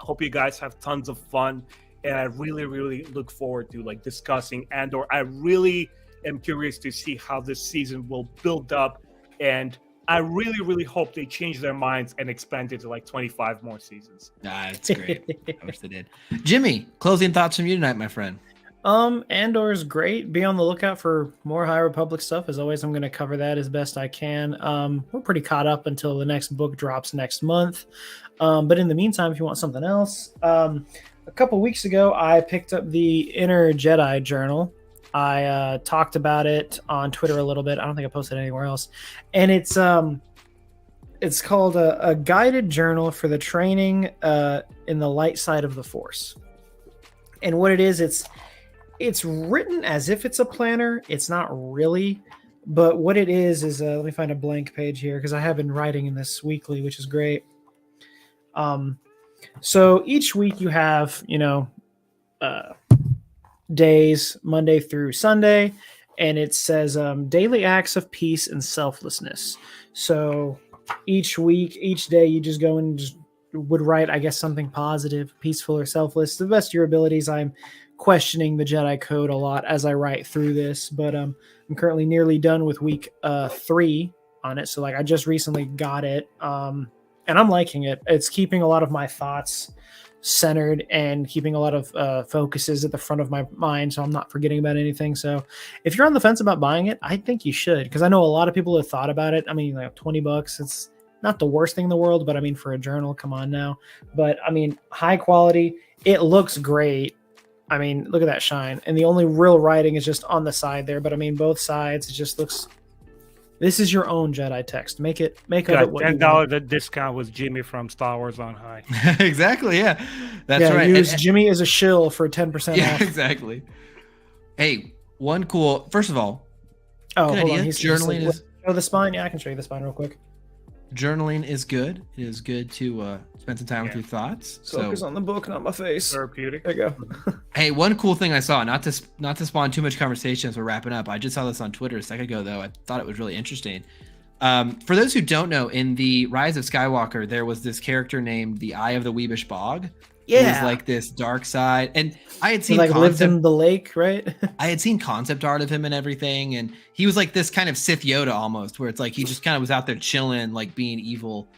Hope you guys have tons of fun, and I really, really look forward to like discussing Andor. I really am curious to see how this season will build up, and I really, really hope they change their minds and expand it to like 25 more seasons. That's great. I wish they did. Jimmy, closing thoughts from you tonight, my friend. Andor's great. Be on the lookout for more High Republic stuff. As always, I'm going to cover that as best I can. We're pretty caught up until the next book drops next month. But in the meantime, if you want something else, a couple weeks ago, I picked up the Inner Jedi Journal. I talked about it on Twitter a little bit. I don't think I posted anywhere else. And it's called a guided journal for the training in the light side of the Force. And what it is, it's written as if it's a planner. It's not really. But what it is let me find a blank page here because I have been writing in this weekly, which is great. So each week you have, days, Monday through Sunday, and it says daily acts of peace and selflessness. So each week, each day, you just go and just would write, I guess, something positive, peaceful, or selfless to the best of your abilities. I'm questioning the Jedi code a lot as I write through this, but I'm currently nearly done with week 3 on it. So like I just recently got it, and I'm liking it. It's keeping a lot of my thoughts centered and keeping a lot of focuses at the front of my mind, so I'm not forgetting about anything. So if you're on the fence about buying it, I think you should, because I know a lot of people have thought about it. I mean, like $20, it's not the worst thing in the world, but I mean, for a journal, come on now. But I mean, high quality, it looks great. I mean, look at that shine, and the only real writing is just on the side there, but I mean, both sides, it just looks. This is your own Jedi text. Make of it what you want. $10 discount was Jimmy from Star Wars on High. Exactly, yeah. That's right. Use Jimmy as a shill for 10% off. Exactly. Hey, first of all, hold idea. on. Journaling is show the spine. Yeah, I can show you the spine real quick. Journaling is good. It is good to spend some time with your thoughts. Focus on the book, not my face. Therapeutic. There you go. Hey, one cool thing I saw, not to spawn too much conversation as we're wrapping up. I just saw this on Twitter a second ago, though. I thought it was really interesting. For those who don't know, in the Rise of Skywalker, there was this character named the Eye of the Weebish Bog. It was like this dark side, and I had seen lived in the lake, right? I had seen concept art of him and everything, and he was like this kind of Sith Yoda almost, where it's like he just kind of was out there chilling, like being evil.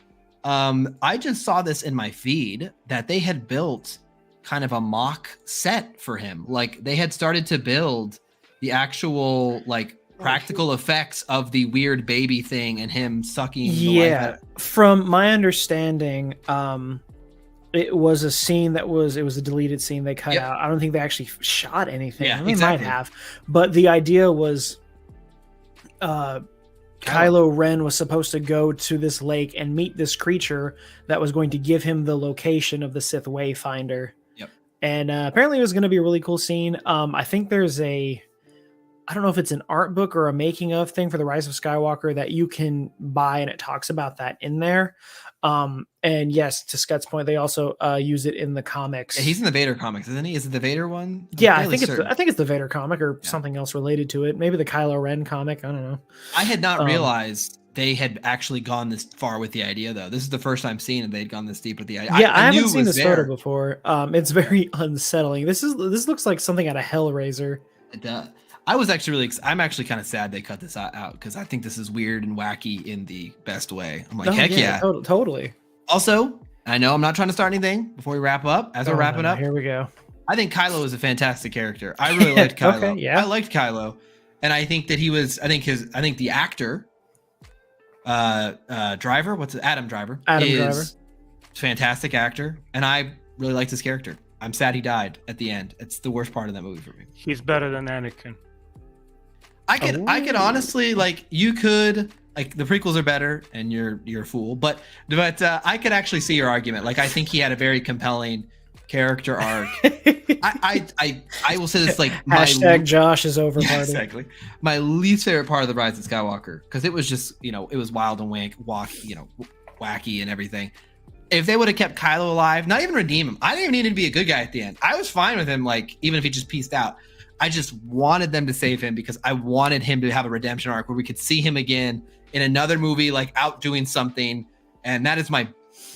I just saw this in my feed that they had built kind of a mock set for him. Like they had started to build the actual like practical effects of the weird baby thing and him sucking. From my understanding, it was a scene it was a deleted scene they cut out. I don't think they actually shot anything. Yeah, they might have, but the idea was Kylo Ren was supposed to go to this lake and meet this creature that was going to give him the location of the Sith Wayfinder. Yep. And apparently it was going to be a really cool scene. I think there's I don't know if it's an art book or a making of thing for the Rise of Skywalker that you can buy, and it talks about that in there. And yes, to Scott's point, they also use it in the comics. Yeah, he's in the Vader comics, isn't he? Is it the Vader one? I think it's the Vader comic or something else related to it. Maybe the Kylo Ren comic. I don't know. I had not realized they had actually gone this far with the idea, though. This is the first time seeing it. They'd gone this deep with the idea. Yeah, I haven't seen this photo before. It's very unsettling. This looks like something out of Hellraiser. It does. I was actually I'm actually kind of sad they cut this out because I think this is weird and wacky in the best way. I'm like, heck yeah. Totally. Also, I know I'm not trying to start anything before we wrap up. As we're wrapping up, here we go. I think Kylo is a fantastic character. I really liked Kylo. Okay, yeah. I liked Kylo, and I think that he was. I think the actor, Driver. Adam Driver? Is fantastic actor, and I really liked his character. I'm sad he died at the end. It's the worst part of that movie for me. He's better than Anakin. I could honestly, like, you could, like, the prequels are better and you're a fool, but I could actually see your argument. Like, I think he had a very compelling character arc. I will say this, like, hashtag Josh is over party. Exactly. My least favorite part of the Rise of Skywalker, because it was just, it was wild and wacky and everything. If they would have kept Kylo alive, not even redeem him, I didn't even need him to be a good guy at the end. I was fine with him, like, even if he just pieced out. I just wanted them to save him because I wanted him to have a redemption arc where we could see him again in another movie, like out doing something. And that is my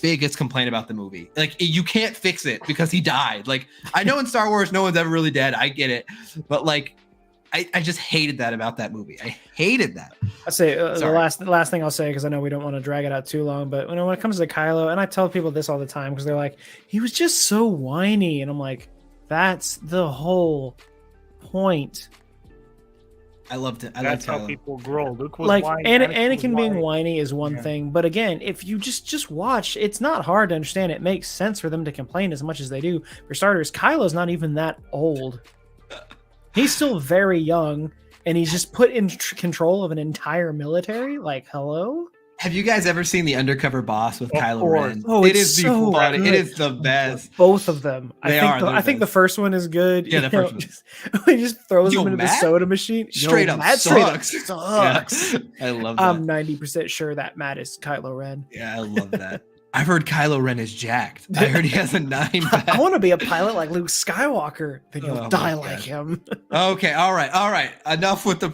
biggest complaint about the movie. Like, you can't fix it because he died. Like, I know in Star Wars, no one's ever really dead. I get it. But like, I just hated that about that movie. I hated that. I say the last thing I'll say, because I know we don't want to drag it out too long, but when it comes to Kylo, and I tell people this all the time because they're like, he was just so whiny. And I'm like, that's the whole point. I loved it. That's how people grow. Luke was like whiny. Anakin being whiny is one thing, but again, if you just watch, it's not hard to understand. It makes sense for them to complain as much as they do. For starters, Kylo's not even that old. He's still very young, and he's just put in control of an entire military. Like, hello? Have you guys ever seen The Undercover Boss with Kylo Ren? Oh, it is so funny. It is the best. Both of them. I think the first one is good. Yeah, the first one. He just throws them into the soda machine. Straight up sucks. Yeah. I love that. I'm 90% sure that Matt is Kylo Ren. Yeah, I love that. I've heard Kylo Ren is jacked. I heard he has a 9 pack. I want to be a pilot like Luke Skywalker. Then you'll die like him. Okay, all right. Enough with the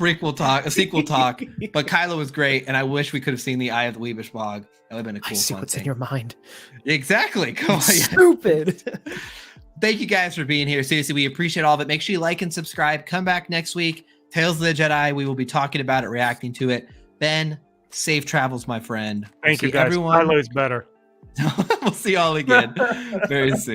sequel talk. But Kylo was great, and I wish we could have seen the Eye of the Weebish Bog. That would have been a cool. I see what's in your mind. Exactly. Come on, stupid. Thank you guys for being here. Seriously, we appreciate all of it. Make sure you like and subscribe. Come back next week. Tales of the Jedi. We will be talking about it, reacting to it. Ben, safe travels, my friend. Thank you, guys. Kylo is better. We'll see y'all again very soon.